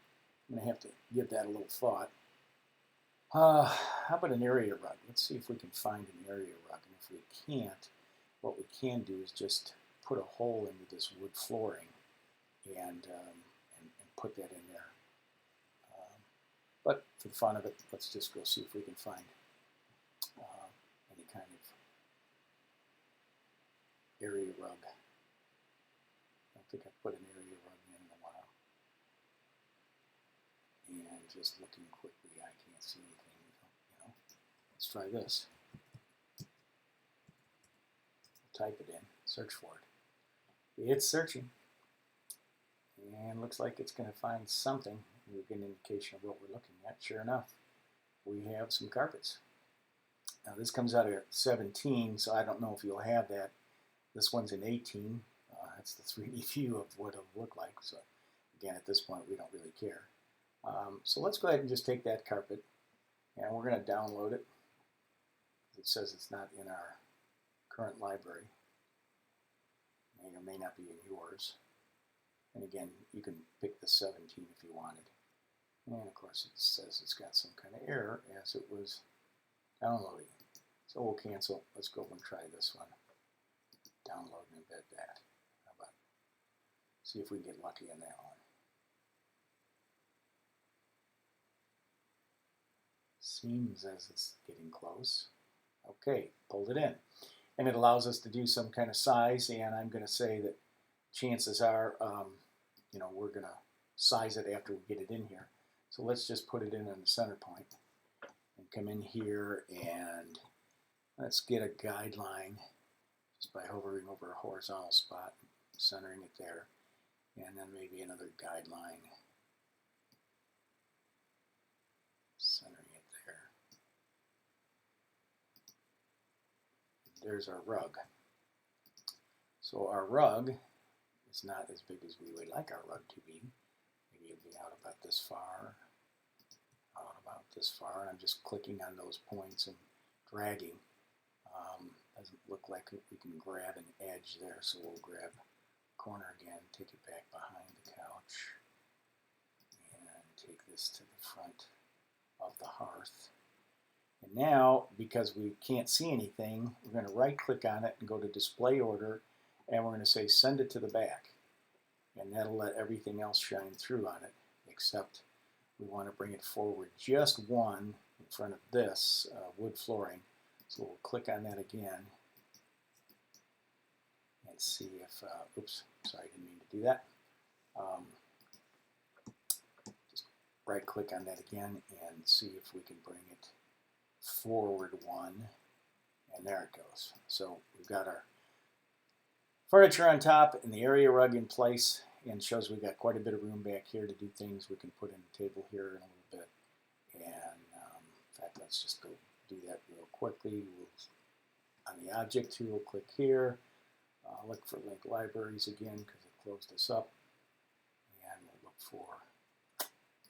I'm going to have to give that a little thought. How about an area rug? Let's see if we can find an area rug. And if we can't, what we can do is just put a hole into this wood flooring and put that in there. But for the fun of it, let's just go see if we can find any kind of area rug. I don't think I've put an area rug in a while. And just looking quickly, I can't see anything. You know, let's try this. Type it in, search for it. It's searching. And looks like it's going to find something. We'll get an indication of what we're looking at. Sure enough, we have some carpets. Now this comes out of 17, so I don't know if you'll have that. This one's in 18. That's the 3D view of what it'll look like. So again, at this point, we don't really care. So let's go ahead and just take that carpet, and we're going to download it. It says it's not in our current library. May or may not be in yours. And again, you can pick the 17 if you wanted. And of course, it says it's got some kind of error as it was downloading. So we'll cancel. Let's go and try this one. Download and embed that. How about see if we can get lucky on that one. Seems as it's getting close. Okay, pulled it in. And it allows us to do some kind of size, and I'm going to say that chances are, you know, we're going to size it after we get it in here. So let's just put it in on the center point and come in here and let's get a guideline just by hovering over a horizontal spot, centering it there, and then maybe another guideline, centering it there. There's our rug. So our rug is not as big as we would like our rug to be. Maybe it'll be out about this far, and I'm just clicking on those points and dragging. Doesn't look like we can grab an edge there, so we'll grab a corner again, take it back behind the couch, and take this to the front of the hearth. And now, because we can't see anything, we're going to right-click on it and go to Display Order, and we're going to say Send it to the back. And that'll let everything else shine through on it, except we want to bring it forward just one in front of this wood flooring. So we'll click on that again and see if, oops, sorry, I didn't mean to do that. Just right-click on that again and see if we can bring it forward one, and there it goes. So we've got our furniture on top and the area rug in place, and shows we've got quite a bit of room back here to do things. We can put in a table here in a little bit, and in fact, let's just go do that real quickly. On the object tool, click here, look for link libraries again because it closed us up, and we'll look for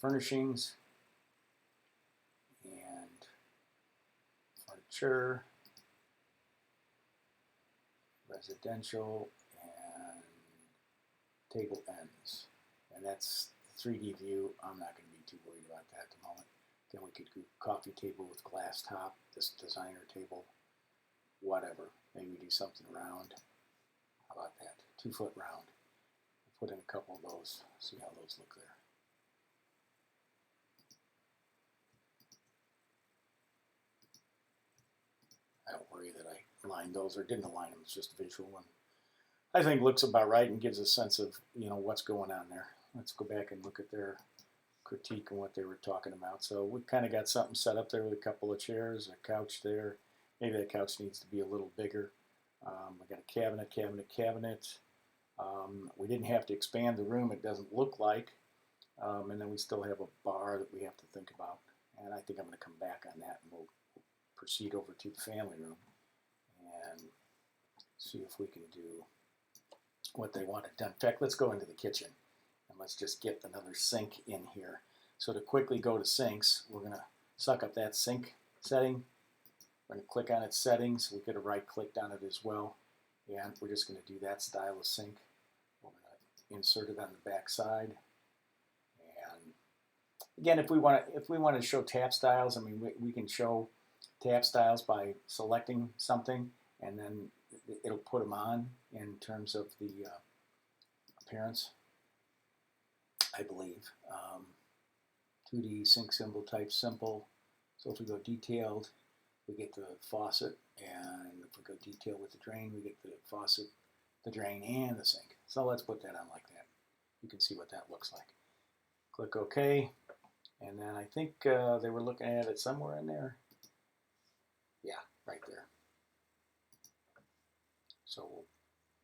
furnishings and furniture, residential, and table ends. And that's 3D view. I'm not going to be too worried about that at the moment. Then we could do coffee table with glass top, this designer table, whatever. Maybe do something round. How about that? 2 foot round. Put in a couple of those, see how those look there. I don't worry that I aligned those or didn't align them, it's just visual, and I think looks about right and gives a sense of, you know, what's going on there. Let's go back and look at their critique and what they were talking about. So we kind of got something set up there with a couple of chairs, a couch there. Maybe that couch needs to be a little bigger. We got a cabinet. We didn't have to expand the room, it doesn't look like. And then we still have a bar that we have to think about. And I think I'm going to come back on that and we'll proceed over to the family room and see if we can do what they wanted done. In fact, let's go into the kitchen and let's just get another sink in here. So to quickly go to sinks, we're going to suck up that sink setting. We're going to click on its settings. We'll get a right click on it as well. And we're just going to do that style of sink. We're going to insert it on the back side. And again, if we want to show tap styles, I mean, we can show tap styles by selecting something, and then it'll put them on in terms of the appearance, I believe. 2D sink symbol type simple. So if we go detailed, we get the faucet, and if we go detail with the drain, we get the faucet, the drain, and the sink. So let's put that on like that. You can see what that looks like. Click OK, and then I think they were looking at it somewhere in there. Yeah, right there. So we'll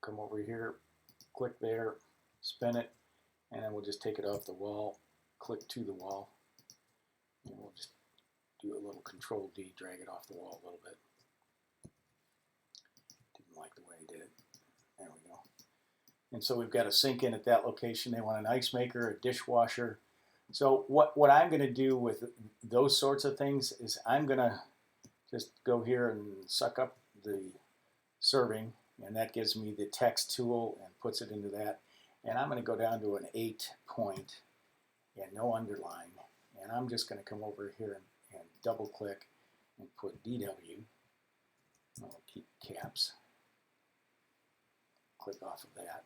come over here, click there, spin it, and then we'll just take it off the wall, click to the wall, and we'll just do a little Control D, drag it off the wall a little bit. Didn't like the way I did it. There we go. And so we've got a sink in at that location. They want an ice maker, a dishwasher. So what I'm going to do with those sorts of things is I'm going to just go here and suck up the serving, and that gives me the text tool and puts it into that. And I'm going to go down to an 8 point and no underline. And I'm just going to come over here and double click and put DW. I'll keep caps. Click off of that.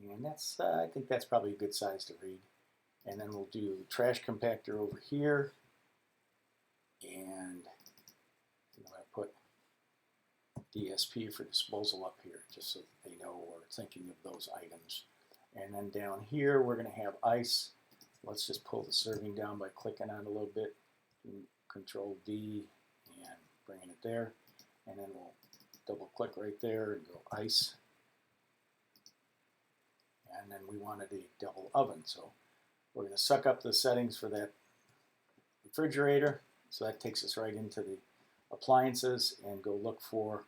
And that's, I think that's probably a good size to read. And then we'll do trash compactor over here. And I'm going to put DSP for disposal up here, just so that they know we're thinking of those items. And then down here, we're going to have ice. Let's just pull the serving down by clicking on it a little bit. Control D and bringing it there. And then we'll double click right there and go ice. And then we wanted a double oven. So we're going to suck up the settings for that refrigerator. So that takes us right into the appliances and go look for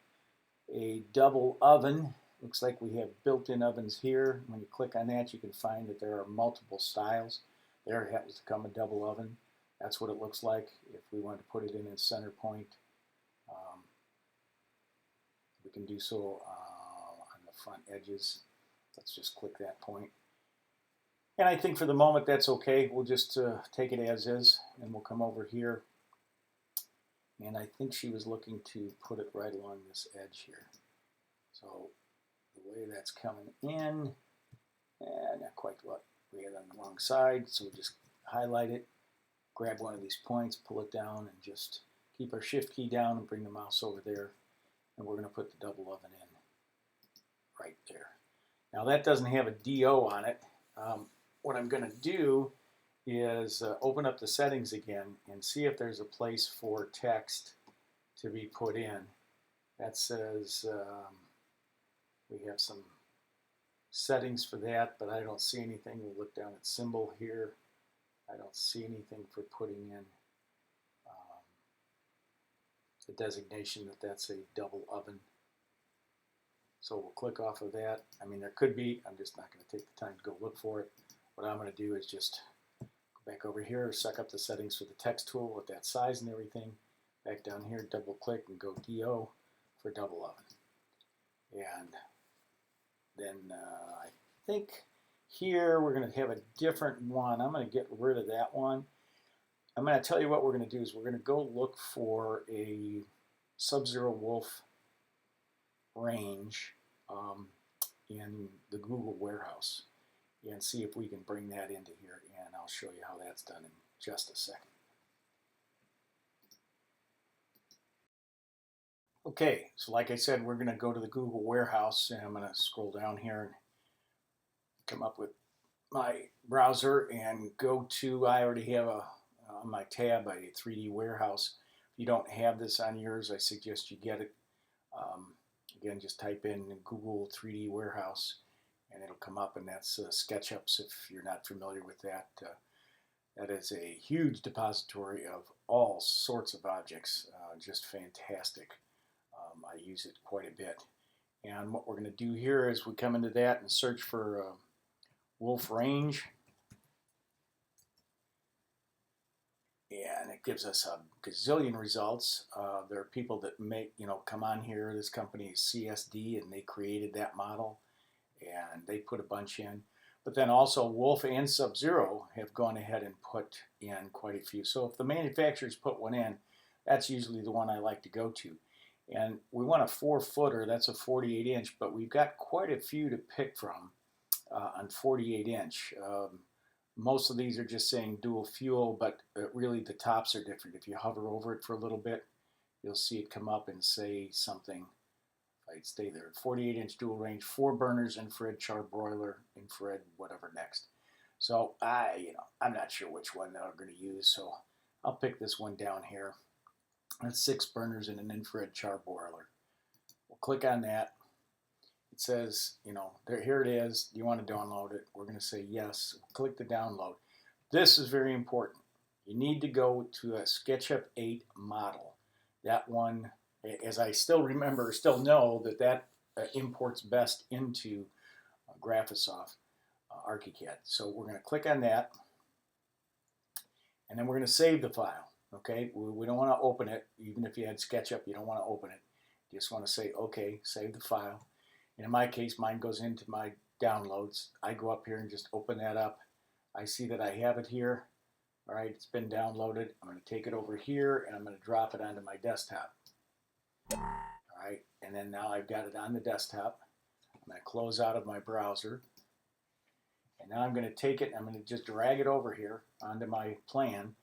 a double oven. Looks like we have built-in ovens here. When you click on that, you can find that there are multiple styles. There happens to come a double oven. That's what it looks like if we want to put it in its center point. We can do so on the front edges. Let's just click that point. And I think for the moment that's okay. We'll just take it as is, and we'll come over here. And I think she was looking to put it right along this edge here. So the way that's coming in, and not quite what we had on the wrong side, so we'll just highlight it, grab one of these points, pull it down, and just keep our shift key down and bring the mouse over there. And we're going to put the double oven in right there. Now that doesn't have a DO on it. What I'm going to do is open up the settings again and see if there's a place for text to be put in. That says we have some settings for that, but I don't see anything. We'll look down at symbol here. I don't see anything for putting in the designation that that's a double oven. So we'll click off of that. I mean, there could be. I'm just not going to take the time to go look for it. What I'm going to do is just go back over here, suck up the settings for the text tool with that size and everything. Back down here, double click and go DO for double oven. And then I think here we're going to have a different one. I'm going to get rid of that one. I'm going to tell you what we're going to do is we're going to go look for a Sub-Zero Wolf range in the Google warehouse and see if we can bring that into here, and I'll show you how that's done in just a second. Okay, so like I said, we're going to go to the Google warehouse, and I'm going to scroll down here and come up with my browser and go to, I already have on my tab a 3D warehouse. If you don't have this on yours, I suggest you get it. Again, just type in Google 3D warehouse and it'll come up, and that's SketchUps if you're not familiar with that. That is a huge depository of all sorts of objects, just fantastic. I use it quite a bit. And what we're going to do here is we come into that and search for Wolf range. And it gives us a gazillion results. There are people that come on here. This company is CSD, and they created that model, and they put a bunch in. But then also Wolf and Sub-Zero have gone ahead and put in quite a few. So if the manufacturers put one in, that's usually the one I like to go to. And we want a 4-footer. That's a 48-inch, but we've got quite a few to pick from on 48-inch. Most of these are just saying dual fuel, but really the tops are different. If you hover over it for a little bit, you'll see it come up and say something. I'd stay there. 48-inch dual range, 4 burners, infrared charbroiler, infrared whatever next. So I'm not sure which one I'm going to use, so I'll pick this one down here. That's 6 burners and an infrared charbroiler. We'll click on that. It says, here it is. Do you want to download it? We're going to say yes. Click the download. This is very important. You need to go to a SketchUp 8 model. That one, as I still know that imports best into Graphisoft Archicad. So we're going to click on that, and then we're going to save the file. Okay, we don't want to open it. Even if you had SketchUp, you don't want to open it. You just want to say, okay, save the file. And in my case, mine goes into my downloads. I go up here and just open that up. I see that I have it here. All right, it's been downloaded. I'm going to take it over here, and I'm going to drop it onto my desktop. All right, and then now I've got it on the desktop. I'm going to close out of my browser. And now I'm going to take it, and I'm going to just drag it over here onto my plan.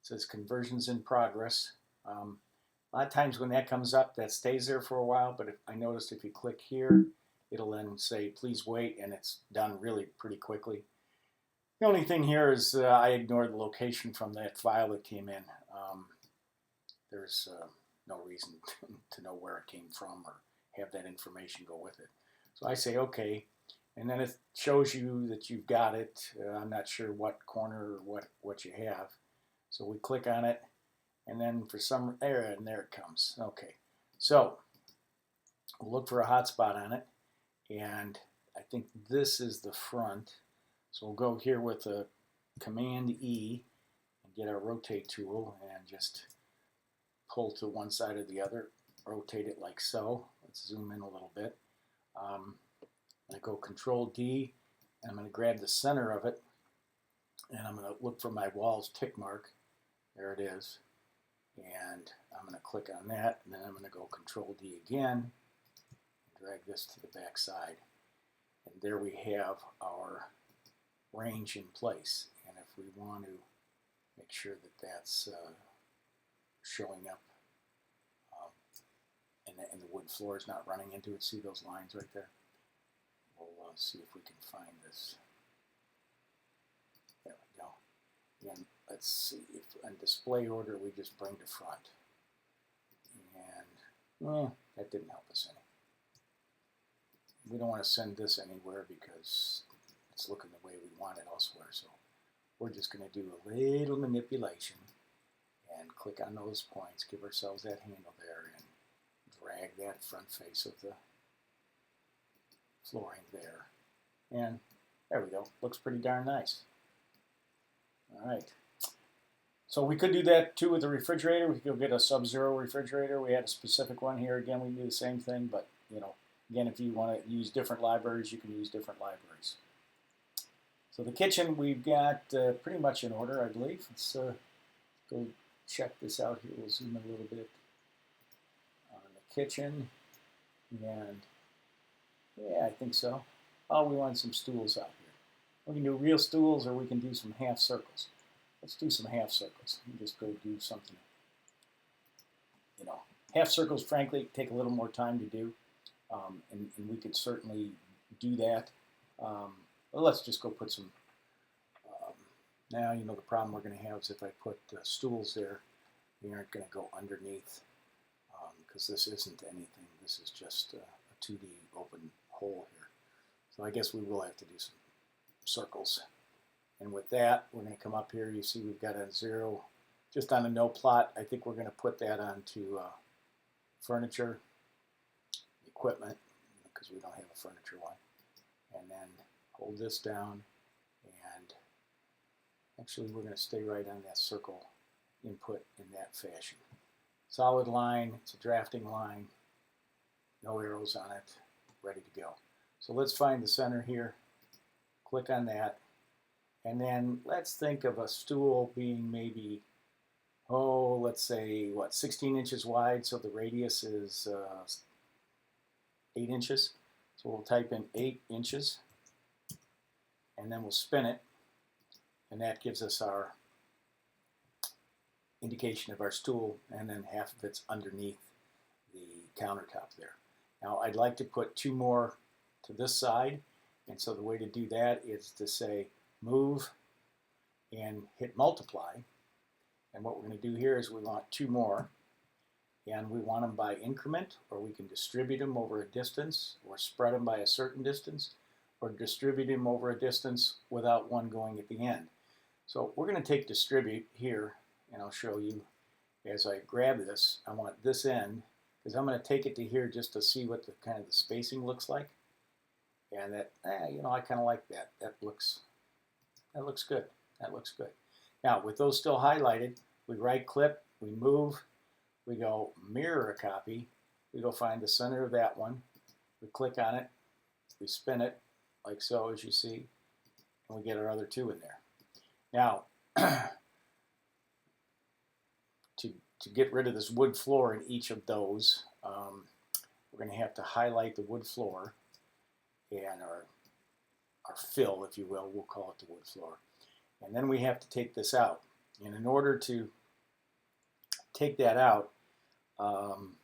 It says conversions in progress. A lot of times when that comes up, that stays there for a while, but I noticed if you click here, it'll then say, please wait, and it's done really pretty quickly. The only thing here is I ignored the location from that file that came in. There's no reason to know where it came from or have that information go with it. So I say, okay, and then it shows you that you've got it. I'm not sure what corner or what you have. So we click on it. And then for some there, and there it comes. Okay, so we'll look for a hotspot on it, and I think this is the front. So we'll go here with a Command E and get our rotate tool and just pull to one side or the other, rotate it like so. Let's zoom in a little bit. I'm going to go Control D, and I'm going to grab the center of it, and I'm going to look for my walls tick mark. There it is. And I'm going to click on that, and then I'm going to go Control D again, drag this to the back side. And there we have our range in place. And if we want to make sure that that's showing up and the wood floor is not running into it, see those lines right there? We'll see if we can find this. There we go. Again, let's see if on display order we just bring to front. And that didn't help us any. We don't want to send this anywhere because it's looking the way we want it elsewhere. So we're just going to do a little manipulation and click on those points, give ourselves that handle there, and drag that front face of the flooring there. And there we go. Looks pretty darn nice. All right. So we could do that too with the refrigerator. We could go get a Sub-Zero refrigerator. We had a specific one here. Again, we do the same thing, but Again, if you want to use different libraries, you can use different libraries. So the kitchen we've got pretty much in order, I believe. Let's go check this out here. We'll zoom in a little bit on the kitchen. And yeah, I think so. Oh, we want some stools out here. We can do real stools or we can do some half circles. Let's do some half circles. And just go do something. You know, half circles, frankly, take a little more time to do. And we could certainly do that. Well, let's just go put some. Now, you know, the problem we're going to have is if I put stools there, they aren't going to go underneath because this isn't anything. This is just a 2D open hole here. So I guess we will have to do some circles. And with that, we're going to come up here. You see we've got a 0 just on a no plot. I think we're going to put that onto furniture, equipment, because we don't have a furniture one. And then hold this down. And actually, we're going to stay right on that circle input in that fashion. Solid line. It's a drafting line. No arrows on it. Ready to go. So let's find the center here. Click on that. And then let's think of a stool being maybe, oh, let's say, what, 16 inches wide. So the radius is 8 inches. So we'll type in 8 inches. And then we'll spin it. And that gives us our indication of our stool. And then half of it's underneath the countertop there. Now I'd like to put 2 more to this side. And so the way to do that is to say move and hit multiply. And what we're going to do here is we want 2 more. And we want them by increment, or we can distribute them over a distance, or spread them by a certain distance, or distribute them over a distance without one going at the end. So we're going to take distribute here, and I'll show you as I grab this. I want this end, because I'm going to take it to here just to see what the kind of the spacing looks like. And that, you know, I kind of like that. That looks good. That looks good. Now, with those still highlighted, we right click, we move, we go mirror a copy, we go find the center of that one, we click on it, we spin it like so, as you see, and we get our other 2 in there. Now, to get rid of this wood floor in each of those, we're going to have to highlight the wood floor and our fill, if you will, we'll call it the wood floor. And then we have to take this out. And in order to take that out, I'm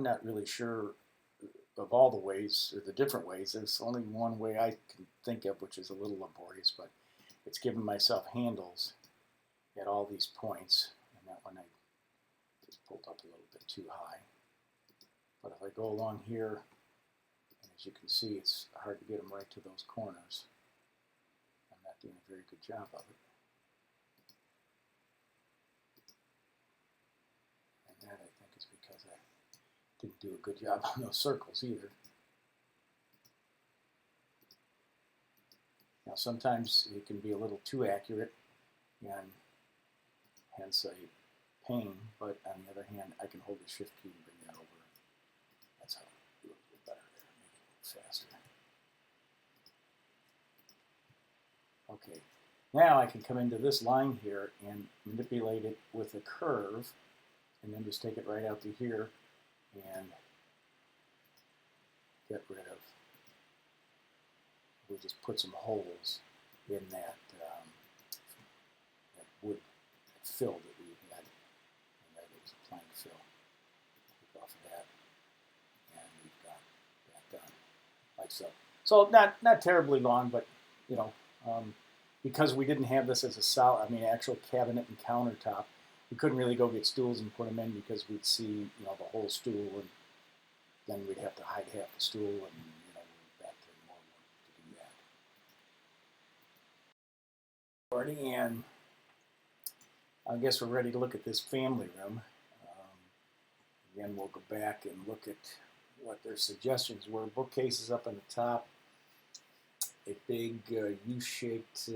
not really sure of all the ways, or the different ways. There's only one way I can think of, which is a little laborious, but it's giving myself handles at all these points. And that one I just pulled up a little bit too high. But if I go along here, and as you can see, it's hard to get them right to those corners. I'm not doing a very good job of it. And that, I think, is because I didn't do a good job on those circles either. Now sometimes it can be a little too accurate, and hence a pain, but on the other hand, I can hold the shift key and bring that over. That's how I do it a little better there, make it a little faster. Okay, now I can come into this line here and manipulate it with a curve, and then just take it right out to here and get rid of, we'll just put some holes in that, that wood fill that we had, and that was a plank fill. Take off of that, and we've got that done, like so. So not terribly long, but you know, because we didn't have this as a solid, actual cabinet and countertop, we couldn't really go get stools and put them in because we'd see, you know, the whole stool, and then we'd have to hide half the stool, and you know, we're back to more work to do that. And I guess we're ready to look at this family room. Again, we'll go back and look at what their suggestions were. Bookcases up on the top, a big U-shaped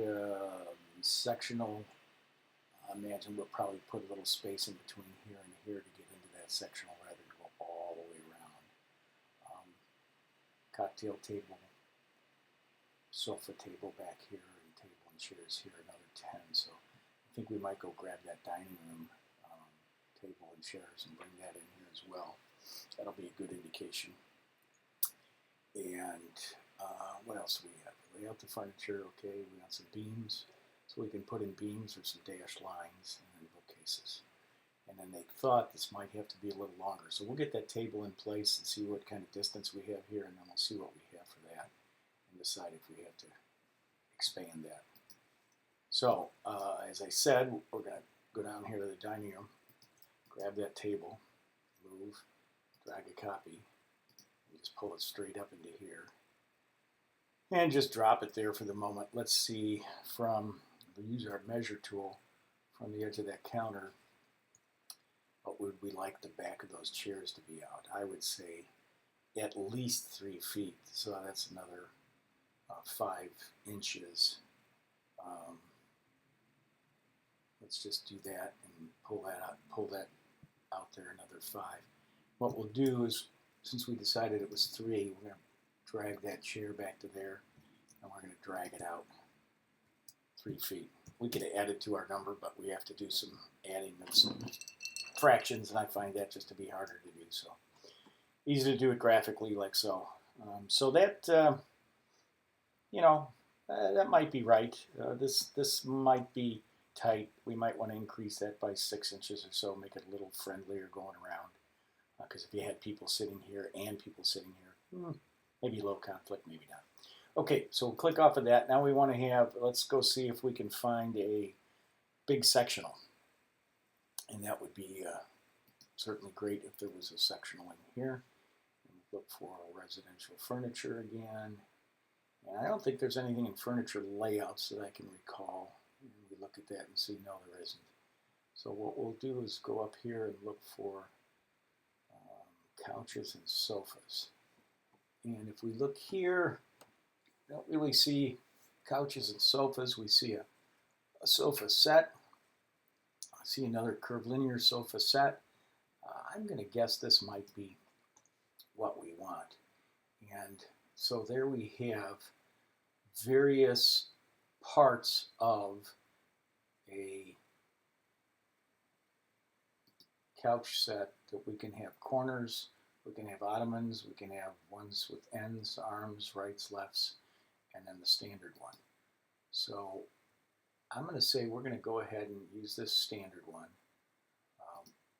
sectional. I imagine we'll probably put a little space in between here and here to get into that sectional rather than go all the way around. cocktail table, sofa table back here, and table and chairs here, another 10. So I think we might go grab that dining room table and chairs and bring that in here as well. That'll be a good indication. And what else do we have? Lay out the furniture, okay. We got some beams, so we can put in beams or some dashed lines, and then bookcases. And then they thought this might have to be a little longer. So we'll get that table in place and see what kind of distance we have here, and then we'll see what we have for that and decide if we have to expand that. So, as I said, we're going to go down here to the dining room, grab that table, move, drag a copy, and just pull it straight up into here. And just drop it there for the moment. Let's see we'll use our measure tool from the edge of that counter. What would we like the back of those chairs to be out? I would say at least 3 feet. So that's another 5 inches. Let's just do that and pull that out there another 5. What we'll do is, since we decided it was 3, we're going to drag that chair back to there, and we're going to drag it out 3 feet. We could add it to our number, but we have to do some adding of some fractions, and I find that just to be harder to do. So easy to do it graphically like so. So that, that might be right. This might be tight. We might want to increase that by 6 inches or so, make it a little friendlier going around. Because if you had people sitting here and people sitting here, maybe low conflict, maybe not. Okay, so we'll click off of that. Now we want to have, let's go see if we can find a big sectional. And that would be certainly great if there was a sectional in here. And look for residential furniture again. And I don't think there's anything in furniture layouts that I can recall. And we look at that and see, no, there isn't. So what we'll do is go up here and look for couches and sofas. And if we look here, we don't really see couches and sofas. We see a sofa set. I see another curvilinear sofa set. I'm going to guess this might be what we want. And so there we have various parts of a couch set that we can have corners, we can have ottomans, we can have ones with ends, arms, rights, lefts, and then the standard one. So I'm going to say we're going to go ahead and use this standard one.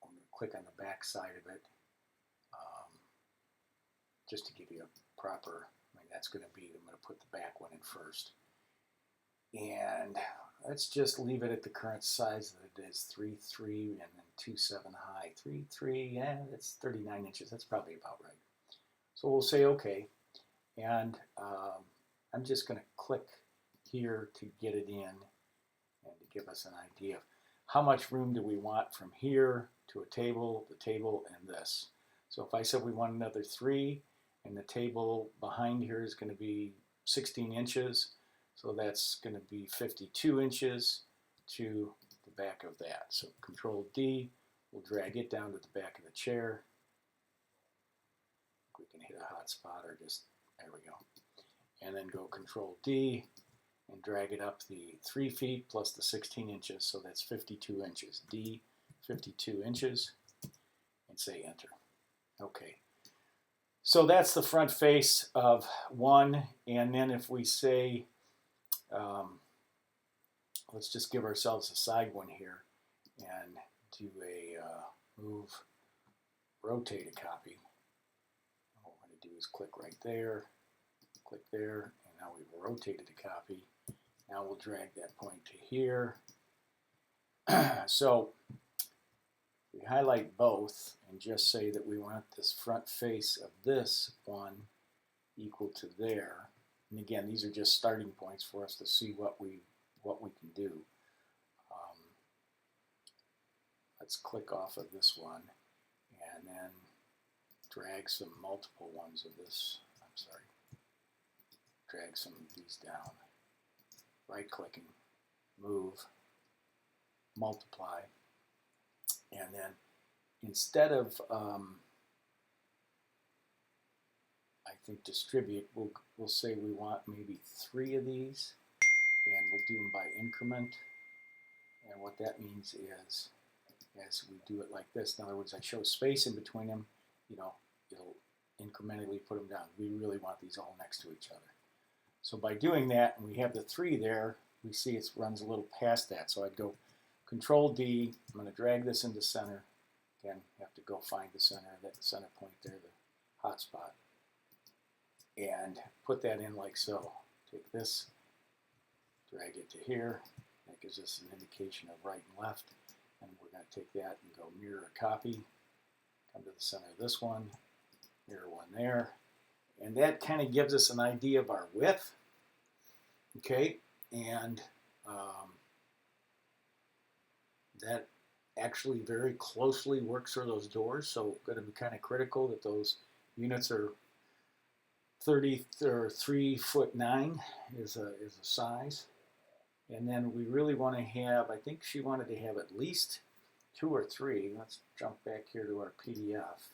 I'm going to click on the back side of it just to give you a proper, that's going to be, I'm going to put the back one in first. And let's just leave it at the current size that it is, 3'3" and then 2'7" high. 3'3", yeah, that's 39 inches. That's probably about right. So we'll say OK. And I'm just going to click here to get it in and to give us an idea of how much room do we want from here to a table, the table, and this. So if I said we want another 3, and the table behind here is going to be 16 inches, so that's going to be 52 inches to the back of that. So Control D, we'll drag it down to the back of the chair. We can hit a hot spot or just, there we go. And then go Control D and drag it up the 3 feet plus the 16 inches, so that's 52 inches. D, 52 inches, and say Enter. Okay. So that's the front face of one, and then if we say, let's just give ourselves a side one here and do a move, rotate a copy. What we're going to do is click right there, click there, and now we've rotated the copy. Now we'll drag that point to here. So we highlight both and just say that we want this front face of this one equal to there. And again, these are just starting points for us to see what we can do. Let's click off of this one and then drag some multiple ones of this. I'm sorry. Drag some of these down. Right clicking, move, multiply, and then instead of, I think distribute, we'll say we want maybe 3 of these, and we'll do them by increment. And what that means is, as we do it like this, in other words, I show space in between them, you know, it'll incrementally put them down. We really want these all next to each other. So by doing that, and we have the 3 there, we see it runs a little past that. So I'd go Control D, I'm going to drag this into center. Again, you have to go find the center, that center point there, the hot spot, and put that in like so. Take this, drag it to here. That gives us an indication of right and left. And we're going to take that and go mirror copy. Come to the center of this one, mirror one there. And that kind of gives us an idea of our width. Okay, and that actually very closely works for those doors. So going to be kind of critical that those units are 30 or 3'9" is a size. And then we really want to have, I think she wanted to have at least 2 or 3. Let's jump back here to our PDF.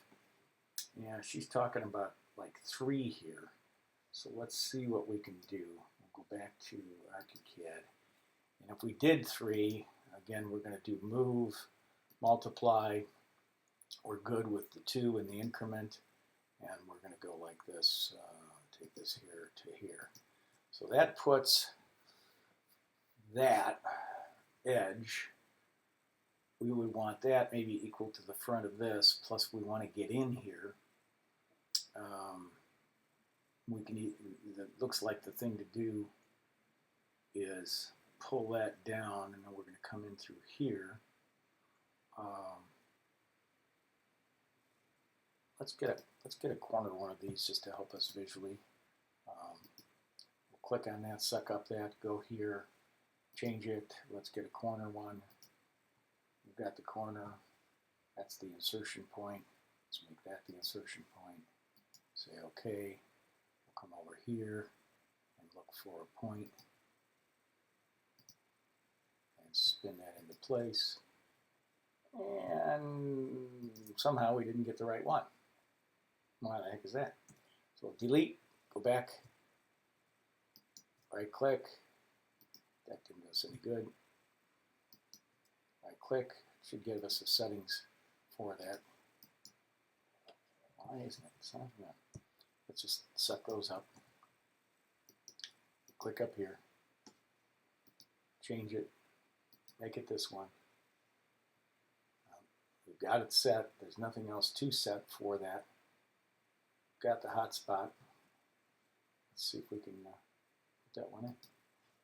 Yeah, she's talking about like 3 here. So let's see what we can do. We'll go back to Archicad. And if we did 3, again, we're going to do move, multiply. We're good with the 2 in the increment. And we're going to go like this. Take this here to here. So that puts that edge, we would want that maybe equal to the front of this, plus we want to get in here. We can, it looks like the thing to do is pull that down, and then we're going to come in through here. Let's get a corner of one of these just to help us visually. We'll click on that, suck up that, go here, change it. Let's get a corner one. We've got the corner. That's the insertion point. Let's make that the insertion point. Say OK. We'll come over here and look for a point and spin that into place. And somehow we didn't get the right one. Why the heck is that? So delete, go back, right click. That didn't do us any good. Right click, should give us the settings for that. Why isn't it? It's not good. Let's just set those up. Click up here, change it, make it this one. We've got it set. There's nothing else to set for that. Got the hotspot. Let's see if we can put that one in.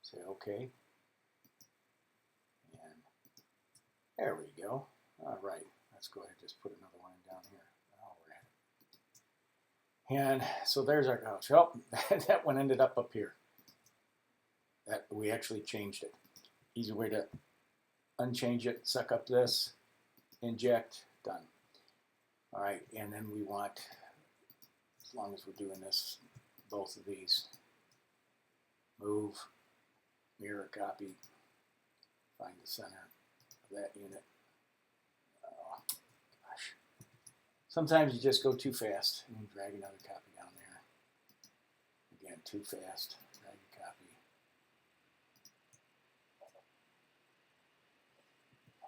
Say OK. And there we go. All right. Let's go ahead and just put another one in down here. Oh, we're at it. And so there's our couch. Oh, that one ended up here. That we actually changed it. Easy way to unchange it. Suck up this. Inject. Done. All right. And then we want, as long as we're doing this, both of these, move, mirror copy, find the center of that unit. Oh, gosh. Sometimes you just go too fast and you drag another copy down there. Again, too fast, drag a copy.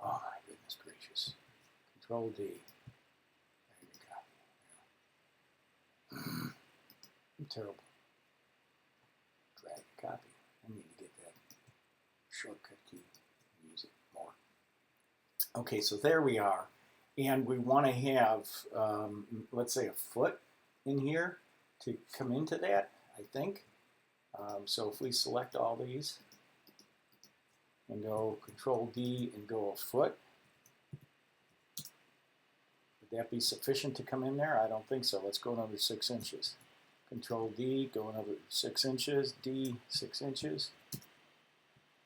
Oh my goodness gracious. Control D. I'm terrible. Drag a copy. I need to get that shortcut key and use it more. Okay, so there we are. And we want to have, let's say, a foot in here to come into that, I think. So if we select all these and go Control D and go a foot, would that be sufficient to come in there? I don't think so. Let's go another 6 inches. Control D, go another 6 inches, D, 6 inches.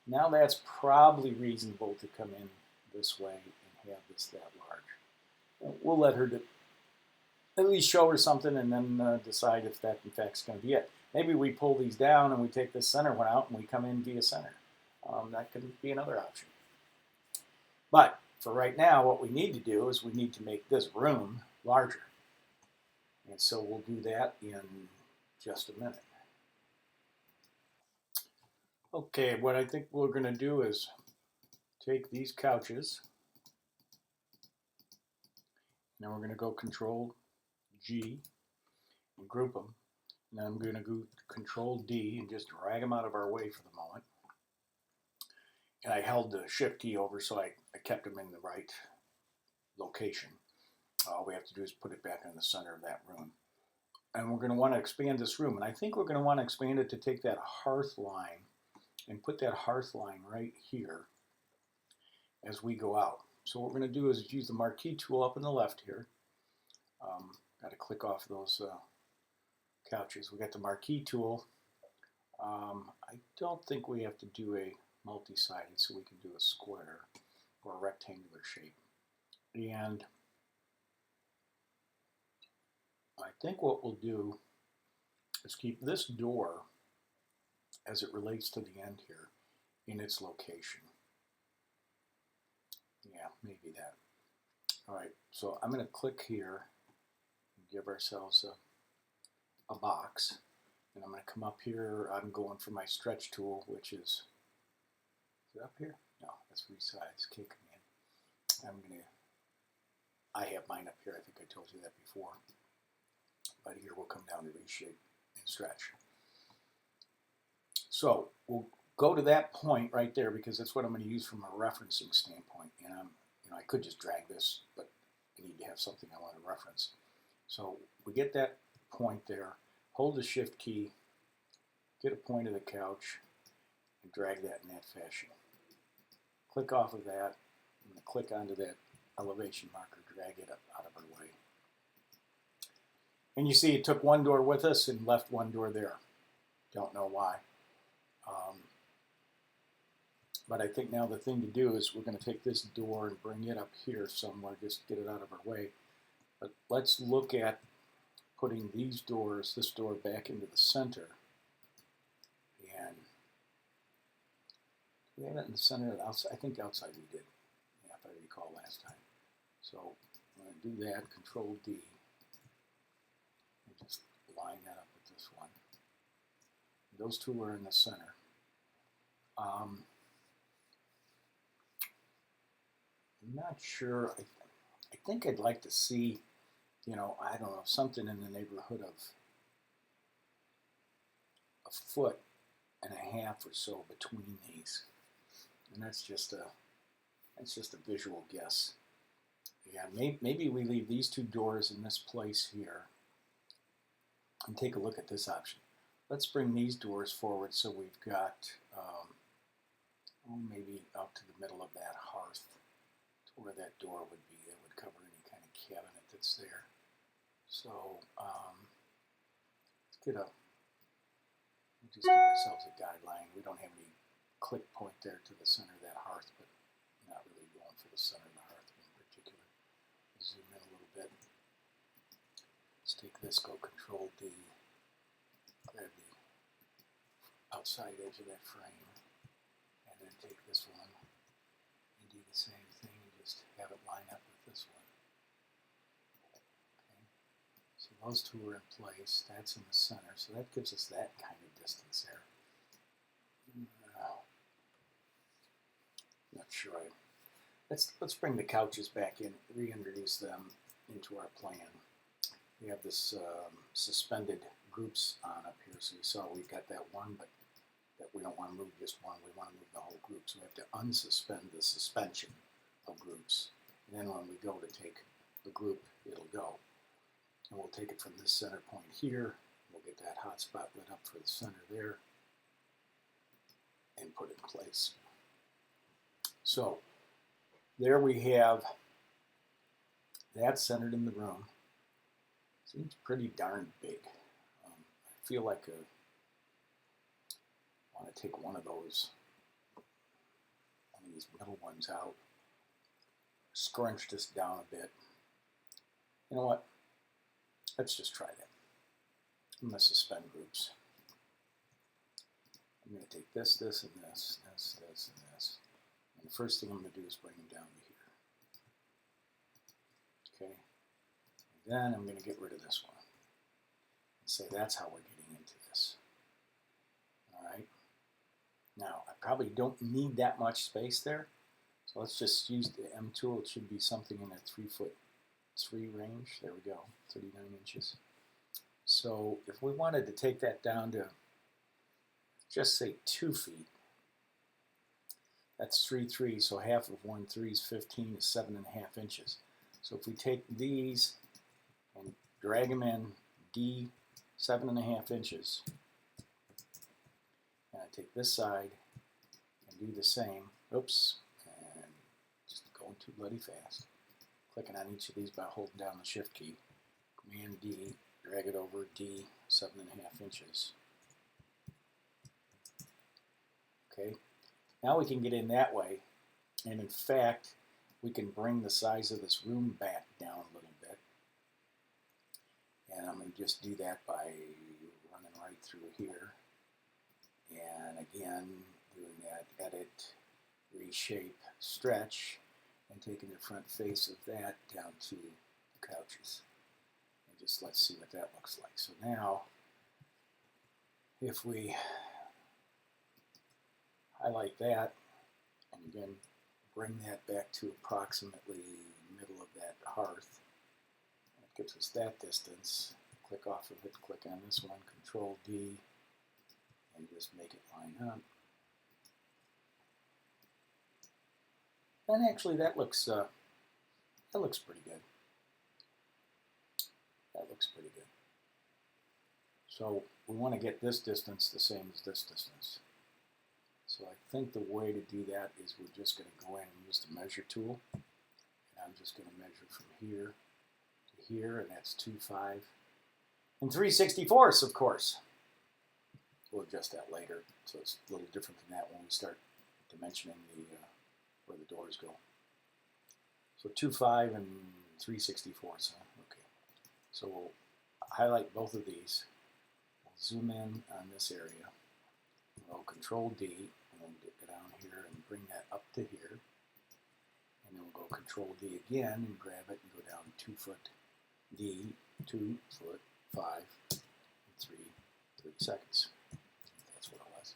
Now that's probably reasonable to come in this way and have this that large. We'll let her at least show her something and then decide if that in fact is going to be it. Maybe we pull these down and we take this center one out and we come in via center. That could be another option. But for right now, what we need to do is we need to make this room larger. And so we'll do that in just a minute. Okay, what I think we're going to do is take these couches. Now we're going to go Control G and group them. And then I'm going to go Control D and just drag them out of our way for the moment. And I held the Shift key over so I kept them in the right location. All we have to do is put it back in the center of that room. And we're going to want to expand this room. And I think we're going to want to expand it to take that hearth line and put that hearth line right here as we go out. So what we're going to do is use the marquee tool up in the left here. Got to click off those couches. We got the marquee tool. I don't think we have to do a multi-sided, so we can do a square or a rectangular shape. And I think what we'll do is keep this door as it relates to the end here in its location. Yeah, maybe that. All right, so I'm going to click here and give ourselves a box. And I'm going to come up here. I'm going for my stretch tool, which is it up here? No, that's resize, K command. I have mine up here. I think I told you that before. But here we'll come down to reshape and stretch. So we'll go to that point right there because that's what I'm going to use from a referencing standpoint. And I could just drag this, but I need to have something I want to reference. So we get that point there, hold the Shift key, get a point of the couch, and drag that in that fashion. Click off of that, I'm going to click onto that elevation marker, drag it up out of our way. And you see it took one door with us and left one door there. Don't know why. But I think now the thing to do is we're going to take this door and bring it up here somewhere, just get it out of our way. But let's look at putting these doors, this door back into the center. And do we have it in the center? I think outside we did, yeah, if I recall last time. So I'm going to do that, Control D. And just line that up with this one. Those two are in the center. I'm not sure. I think I'd like to see, I don't know, something in the neighborhood of a foot and a half or so between these, and that's just a visual guess. Yeah, maybe we leave these two doors in this place here, and take a look at this option. Let's bring these doors forward so we've got maybe out to the middle of that hearth, to where that door would be. That would cover any kind of cabinet that's there. So let's just give ourselves a guideline. We don't have any click point there to the center of that hearth, but I'm not really going for the center of the hearth in particular. Zoom in a little bit. Let's take this, go Control D, grab the outside edge of that frame, and then take this one and do the same thing and just have it line up with this one. Okay. So those two are in place. That's in the center. So that gives us that kind of distance there. Not sure. Let's bring the couches back in, reintroduce them into our plan. We have this suspended groups on up here. So you saw we've got that one, but that we don't want to move just one. We want to move the whole group. So we have to unsuspend the suspension of groups. And then when we go to take the group, it'll go. And we'll take it from this center point here. We'll get that hot spot lit up for the center there and put it in place. So there we have that centered in the room. Seems pretty darn big. I feel like I want to take one of these middle ones out, scrunch this down a bit. You know what? Let's just try that. I'm going to suspend groups. I'm going to take this, and this, and this. And the first thing I'm going to do is bring them down to here. Okay. And then I'm going to get rid of this one. Say that's how we're getting into this. All right. Now, I probably don't need that much space there. So let's just use the M tool. It should be something in that 3'3" range. There we go, 39 inches. So if we wanted to take that down to just say 2 feet, that's 3'3", so half of 1 3 is 15 is 7.5 inches. So if we take these and drag them in D 7.5 inches, and I take this side and do the same, oops, and just going too bloody fast, clicking on each of these by holding down the shift key, Command D, drag it over D 7.5 inches. Okay, now we can get in that way, and in fact we can bring the size of this room back down a little bit, and I'm going to just do that by running right through here, and again doing that edit, reshape, stretch, and taking the front face of that down to the couches. And just let's see what that looks like. So now if we highlight that and again bring that back to approximately the middle of that hearth, that gives us that distance. Click off of it, click on this one, Control D, and just make it line up. And actually that looks pretty good. That looks pretty good. So we want to get this distance the same as this distance. So I think the way to do that is we're just going to go in and use the measure tool. And I'm just going to measure from here to here, and that's 2.5 and 3/64, of course. We'll adjust that later, so it's a little different than that when we start dimensioning the where the doors go. So 2.5 and 3/64. So okay. So we'll highlight both of these. We'll zoom in on this area. We'll Control D, and then get down here and bring that up to here. And then we'll go Control D again and grab it and go down 2 foot D, 2 foot 5 and 30 seconds. That's what it was.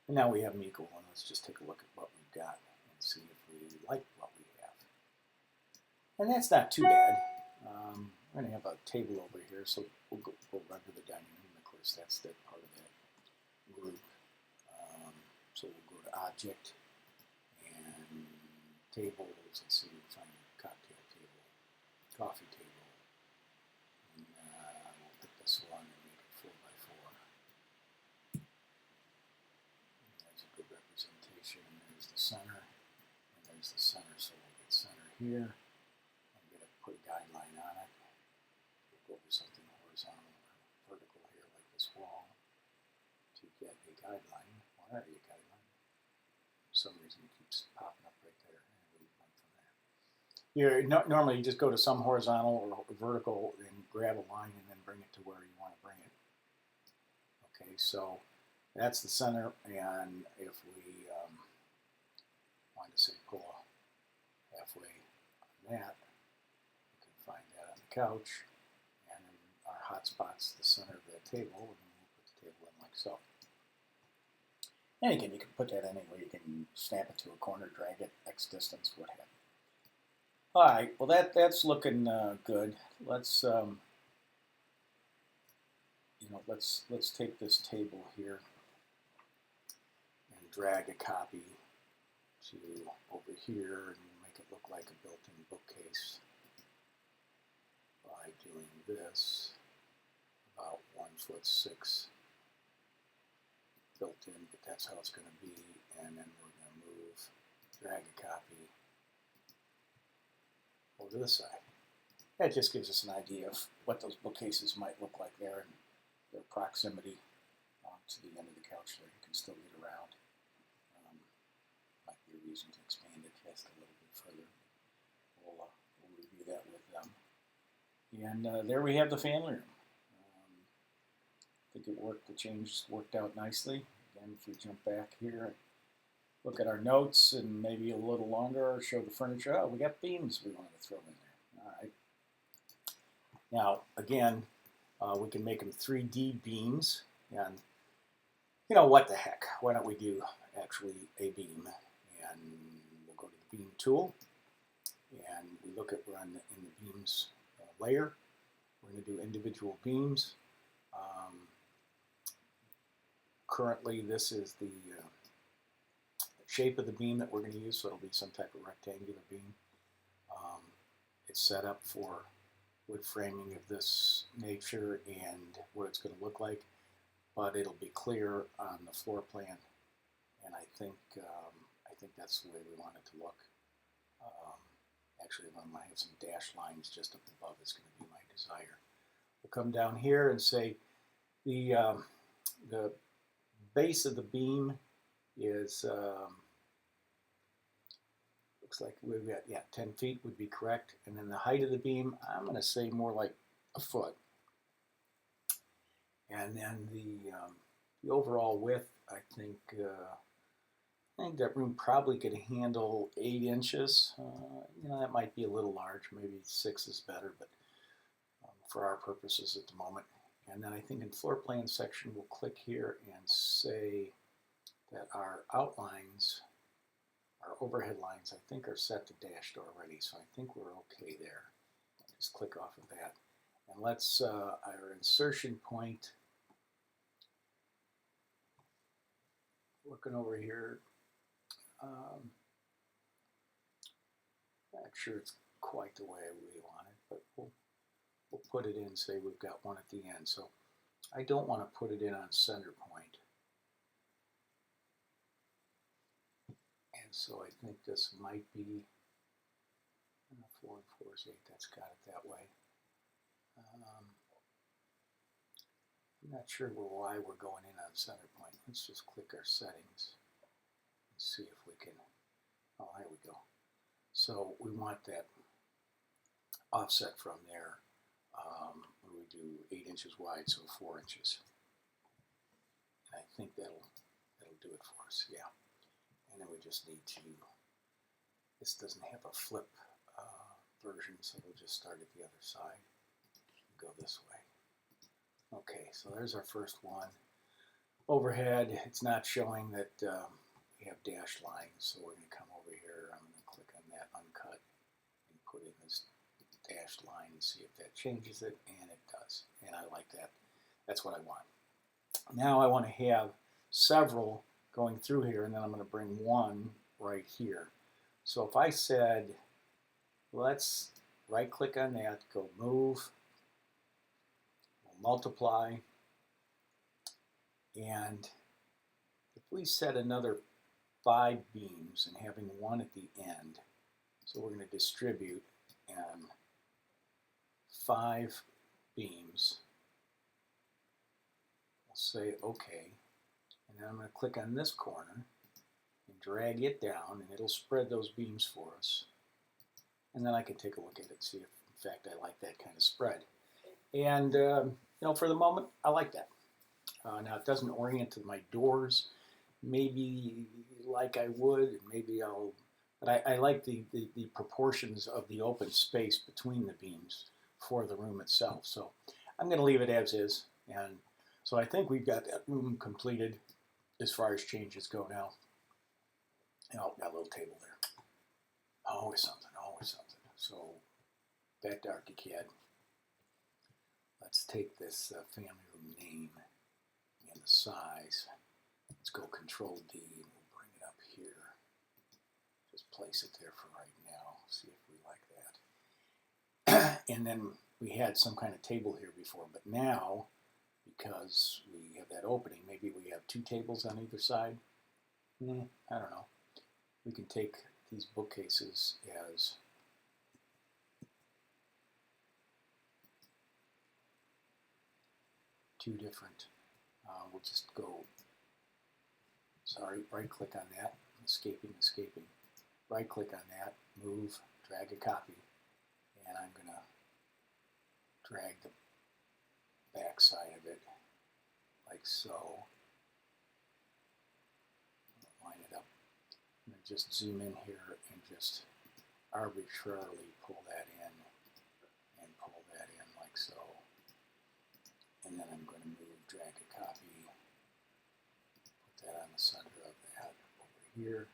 And now we have them equal, and let's just take a look at what we've got and see if we like what we have. And that's not too bad. We're going to have a table over here, so we'll run to the dining room. Of course, that's that part of that group. So we'll go to Object and Tables. Let's see, we'll find a cocktail table, coffee table. And we'll put this one and make it 4x4. And there's a good representation. And there's the center. And there's the center. So we'll get center here. Put a guideline on it. We'll go over something horizontal or vertical here, like this wall, to get a guideline. Why are you a guideline? For some reason, it keeps popping up right there. And we'll run from there. Normally, you just go to some horizontal or vertical and grab a line and then bring it to where you want to bring it. Okay, so that's the center, and if we want to say pull halfway on that, find that on the couch, and then our hotspot's the center of that table, and then we'll put the table in like so. And again, you can put that anywhere. You can snap it to a corner, drag it X distance, what have you. All right, well that's looking good. Let's let's take this table here and drag a copy to over here and make it look like a built-in bookcase. By doing this, about 1'6" built in, but that's how it's going to be, and then we're going to move, drag a copy over this side. That just gives us an idea of what those bookcases might look like there and their proximity to the end of the couch there. You can still get around. Might be a reason to expand it just a little bit further. We'll review that with them. And there we have the family room. I think it worked. The changes worked out nicely. Again, if we jump back here, look at our notes and maybe a little longer, or show the furniture. Oh, we got beams we want to throw in there. All right. Now, again, We can make them 3D beams, and you know what the heck? Why don't we do actually a beam? And we'll go to the beam tool, and we look at we're in the beams layer. We're going to do individual beams. Currently, this is the shape of the beam that we're going to use, so it'll be some type of rectangular beam. It's set up for wood framing of this nature and what it's going to look like, but it'll be clear on the floor plan, and I think that's the way we want it to look. Actually, I might have some dashed lines just up above. It's going to be my desire. We'll come down here and say the base of the beam is looks like we've got 10 feet would be correct, and then the height of the beam I'm going to say more like a foot, and then the overall width I think that room probably could handle 8 inches. You know, that might be a little large. Maybe 6 is better, but for our purposes at the moment. And then I think in floor plan section, we'll click here and say that our outlines, our overhead lines, I think are set to dashed already. So I think we're okay there. Just click off of that. And let's, our insertion point, looking over here, not sure it's quite the way we want it, but we'll put it in, say we've got one at the end. So I don't want to put it in on center point. And so I think this might be 4 and 4 is 8. That's got it that way. I'm not sure why we're going in on center point. Let's just click our settings and see if we can. Oh, there we go. So we want that offset from there. We do 8 inches wide, so 4 inches. And I think that'll do it for us. Yeah. And then we just need to. This doesn't have a flip version, so we'll just start at the other side and go this way. Okay, so there's our first one. Overhead, it's not showing that we have dashed lines, so we're going to come over here. I'm going to click on that uncut and put in this dashed line and see if that changes it, and it does. And I like that. That's what I want. Now I want to have several going through here, and then I'm going to bring one right here. So if I said, let's right click on that, go move, we'll multiply, and if we set another 5 beams and having one at the end, so we're going to distribute 5 beams. We'll say OK, and then I'm going to click on this corner and drag it down, and it'll spread those beams for us. And then I can take a look at it and see if, in fact, I like that kind of spread. And you know, for the moment, I like that. Now it doesn't orient to my doors, maybe like I would, and maybe I'll. But I like the proportions of the open space between the beams for the room itself. So I'm going to leave it as is. And so I think we've got that room completed as far as changes go now. Oh, got a little table there. Always something, always something. So back to Archicad. Let's take this family room name and the size. Let's go Control D and we'll bring it up here. Just place it there for right now. See if we like that. And then we had some kind of table here before, but now, because we have that opening, maybe we have 2 tables on either side. I don't know. We can take these bookcases as two different. We'll just go, right click on that, escaping. Right click on that, move, drag a copy, and I'm going to drag the back side of it like so. Line it up. I'm going to just zoom in here and just arbitrarily pull that in and pull that in like so. and then I'm going to move, drag a copy, put that on the center of that over here,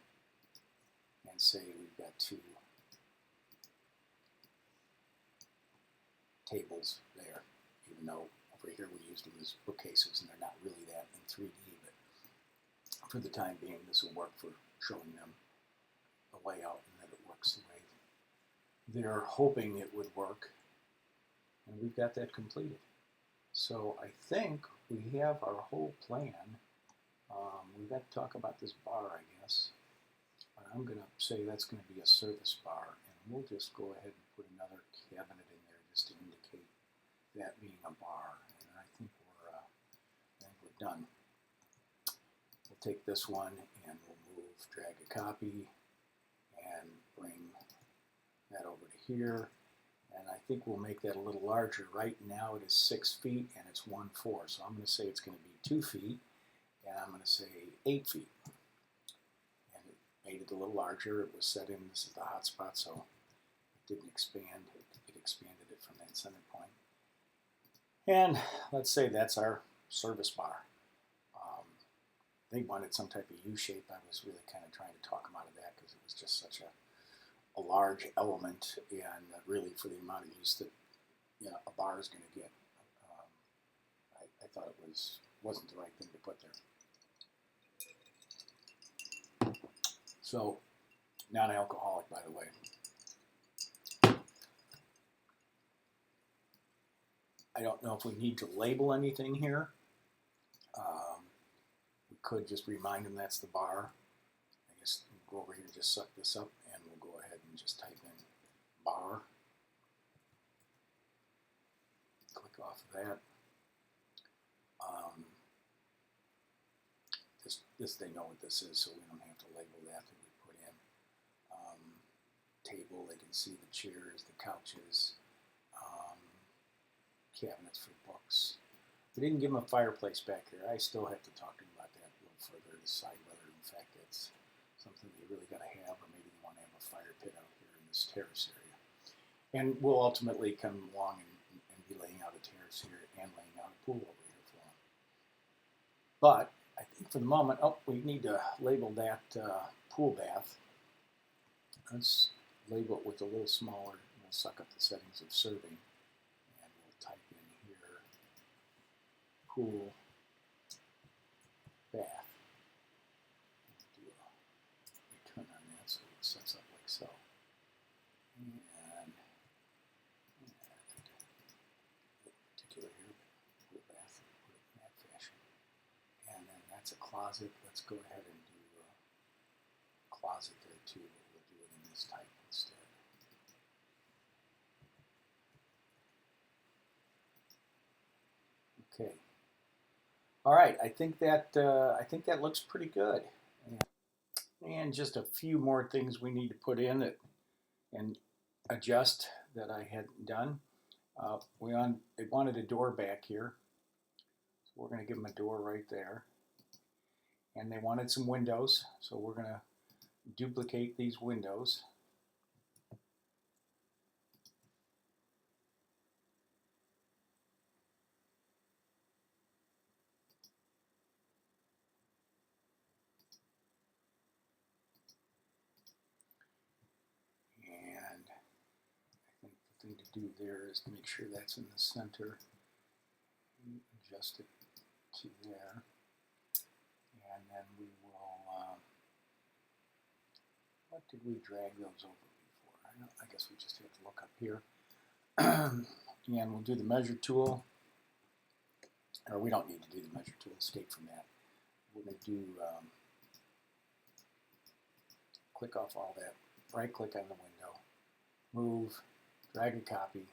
and say we've got 2 tables there, even though over here we used them as bookcases and they're not really that in 3D, but for the time being this will work for showing them the layout and that it works the way they're hoping it would work. And we've got that completed. So I think we have our whole plan. We've got to talk about this bar, I guess. But I'm going to say that's going to be a service bar, and we'll just go ahead and put another cabinet in there just to indicate that being a bar. And I think we're done. We'll take this one and we'll move, drag a copy, and bring that over to here. And I think we'll make that a little larger. Right now it is 6 feet and it's 1/4. So I'm going to say it's going to be 2 feet, and I'm going to say 8 feet. And it made it a little larger. It was set in, this is the hot spot, so it didn't expand. It expanded it from that center point. And let's say that's our service bar. They wanted some type of U shape. I was really kind of trying to talk them out of that because it was just such a large element, and really for the amount of use that a bar is going to get, I thought it wasn't the right thing to put there. So, non-alcoholic, by the way. I don't know if we need to label anything here. We could just remind them that's the bar. I guess we'll go over here and just suck this up, and we'll go ahead and just type in bar. Click off of that. This they know what this is, so we don't have to label that we put in. Table, they can see the chairs, the couches, cabinets for books. We didn't give them a fireplace back here. I still have to talk to them about that a little further to decide whether in fact it's something they really got to have, or maybe they want to have a fire pit out here in this terrace area. And we'll ultimately come along and be laying out a terrace here and laying out a pool over here for them. But I think for the moment, we need to label that pool bath. Let's label it with a little smaller. We'll suck up the settings of serving, and we'll type in here pool bath. Do a return on that so it sets up like so. And particular here, pool bath, put it in that fashion. And then that's a closet. Let's go ahead and do a closet there too, but we'll do it in this type instead. Okay. All right. I think that looks pretty good. And just a few more things we need to put in and adjust that I hadn't done. They wanted a door back here, so we're going to give them a door right there. And they wanted some windows, so we're going to duplicate these windows. And I think the thing to do there is to make sure that's in the center. Adjust it to there. And then we will, what did we drag those over before? I guess we just have to look up here. And we'll do the measure tool. Or we don't need to do the measure tool, escape from that. We're going to do, click off all that, right click on the window, move, drag a copy,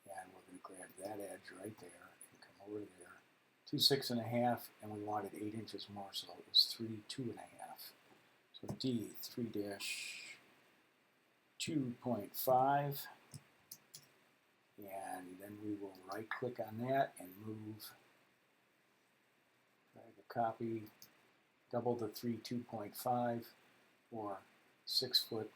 and we're going to grab that edge right there and come over there. 2 6.5, and we wanted 8 inches more, so it was 3 2.5. So D 3-2.5, and then we will right click on that and move, drag a copy, double the 3 2.5 for 6'5",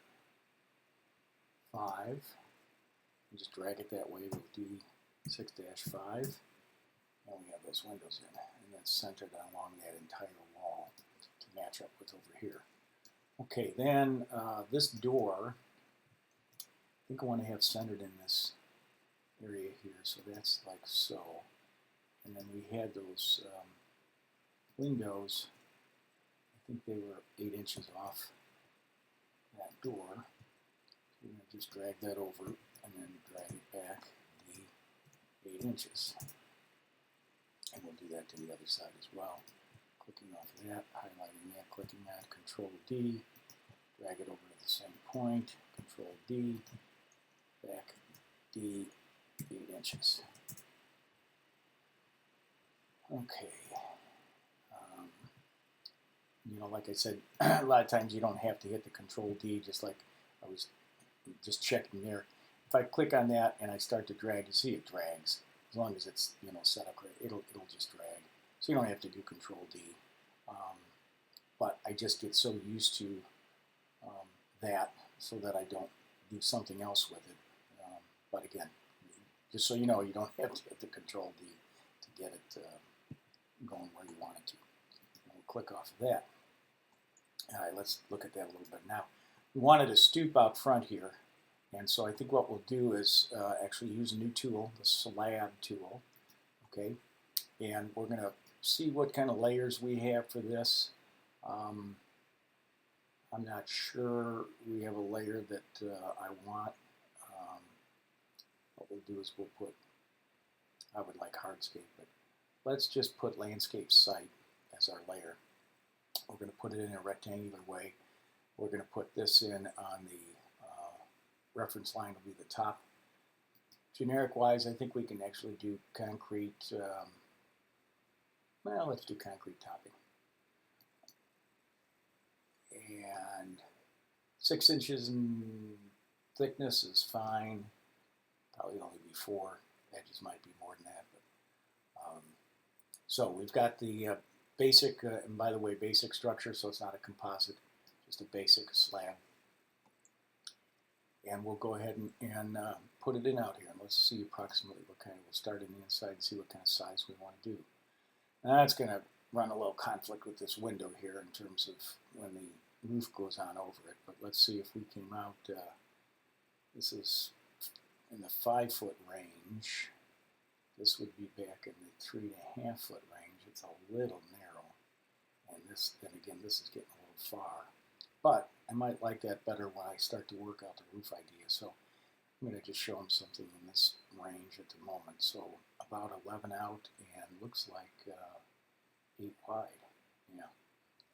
and just drag it that way with D 6-5. And we have those windows in, and that's centered along that entire wall to match up with over here. Okay, then this door, I think I want to have centered in this area here, so that's like so. And then we had those windows, I think they were 8 inches off that door. So we're going to just drag that over and then drag it back the 8 inches. And we'll do that to the other side as well. Clicking off of that, highlighting that, clicking that, Control D, drag it over to the same point, Control D, back D, 8 inches. Okay. You know, like I said, a lot of times you don't have to hit the Control D, just like I was just checking there. If I click on that and I start to drag, you see it drags. As long as it's, you know, set up right, it'll just drag. So you don't have to do Control D. But I just get so used to that so that I don't do something else with it. But again, just so you know, you don't have to hit the Control D to get it going where you want it to. And we'll click off of that. All right, let's look at that a little bit now. We wanted to stoop out front here. And so I think what we'll do is actually use a new tool, the slab tool, okay? And we're going to see what kind of layers we have for this. I'm not sure we have a layer that I want. What we'll do is we'll put, I would like hardscape, but let's just put landscape site as our layer. We're going to put it in a rectangular way. We're going to put this in on the reference line will be the top. Generic wise, I think we can actually do concrete, well, let's do concrete topping. And 6 inches in thickness is fine. Probably only be 4. Edges might be more than that. But, so we've got the basic, and by the way, basic structure, so it's not a composite, just a basic slab. And we'll go ahead and put it in out here. And let's see approximately what kind of, we'll start in the inside and see what kind of size we want to do. And that's going to run a little conflict with this window here in terms of when the roof goes on over it. But let's see if we came out, this is in the 5-foot range. This would be back in the 3.5-foot range. It's a little narrow. And this, then again, this is getting a little far. But I might like that better when I start to work out the roof idea. So I'm going to just show them something in this range at the moment. So about 11 out and looks like 8 wide. Yeah,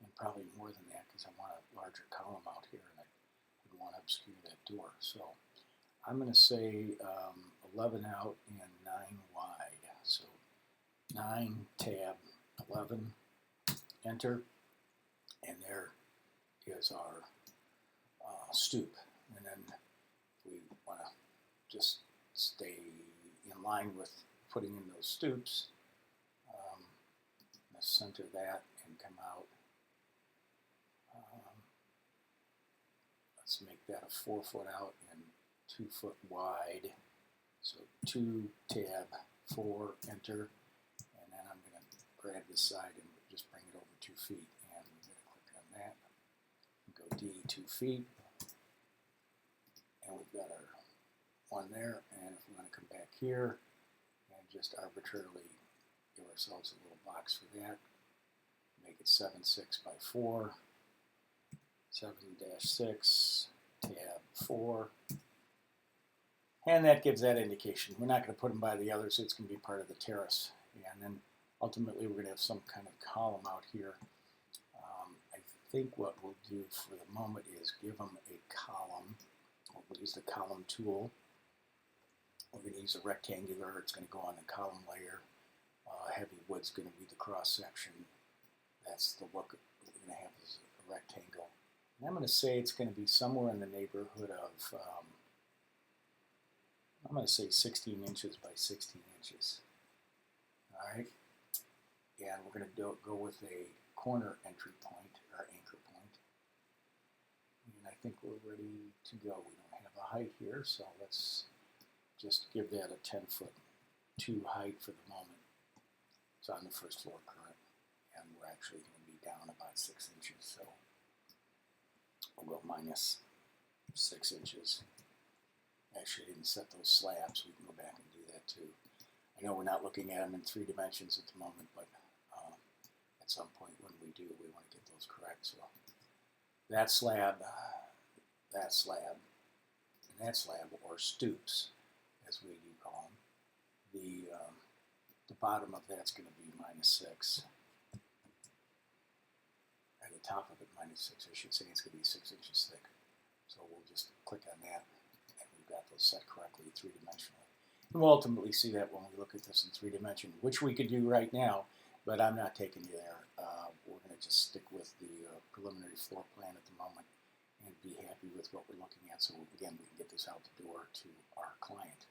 and probably more than that because I want a larger column out here and I would want to obscure that door. So I'm going to say 11 out and 9 wide. So 9 tab 11, enter, and there is our stoop. And then we want to just stay in line with putting in those stoops. Let's center that and come out. Let's make that a 4-foot out and 2 foot wide. So 2 tab 4, enter, and then I'm going to grab this side and just bring it over 2 feet. And we're going to click on that. Go D 2 feet, and we've got our one there. And if we want to come back here and just arbitrarily give ourselves a little box for that, make it 7.6 by 4, 7-6, tab 4, and that gives that indication. We're not going to put them by the others, so it's going to be part of the terrace. And then ultimately we're going to have some kind of column out here. I think what we'll do for the moment is give them a column. We'll use the column tool. We're going to use a rectangular. It's going to go on the column layer. Heavy wood's going to be the cross section. That's the look we're going to have as a rectangle. And I'm going to say it's going to be somewhere in the neighborhood of, I'm going to say 16 inches by 16 inches. All right. And we're going to go with a corner entry point, or anchor point. And I think we're ready to go. We don't have a height here, so let's just give that a 10-foot 2 height for the moment. It's on the first floor current, and we're actually going to be down about 6 inches, so we'll go minus 6 inches. Actually, I didn't set those slabs. We can go back and do that too. I know we're not looking at them in 3 dimensions at the moment, but at some point when we do, we want to get those correct. So that slab, and that slab, or stoops, as we do call them, the bottom of that's going to be minus 6. And the top of it minus 6. I should say it's going to be 6 inches thick. So we'll just click on that, and we've got those set correctly 3-dimensionally. And we'll ultimately see that when we look at this in 3 dimension, which we could do right now, but I'm not taking you there. We're going to just stick with the preliminary floor plan at the moment and be happy with what we're looking at. So again, we can get this out the door to our client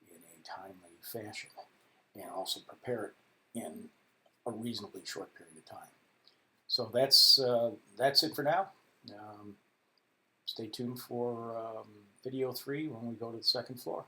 in a timely fashion and also prepare it in a reasonably short period of time. So that's it for now. Stay tuned for video 3 when we go to the second floor.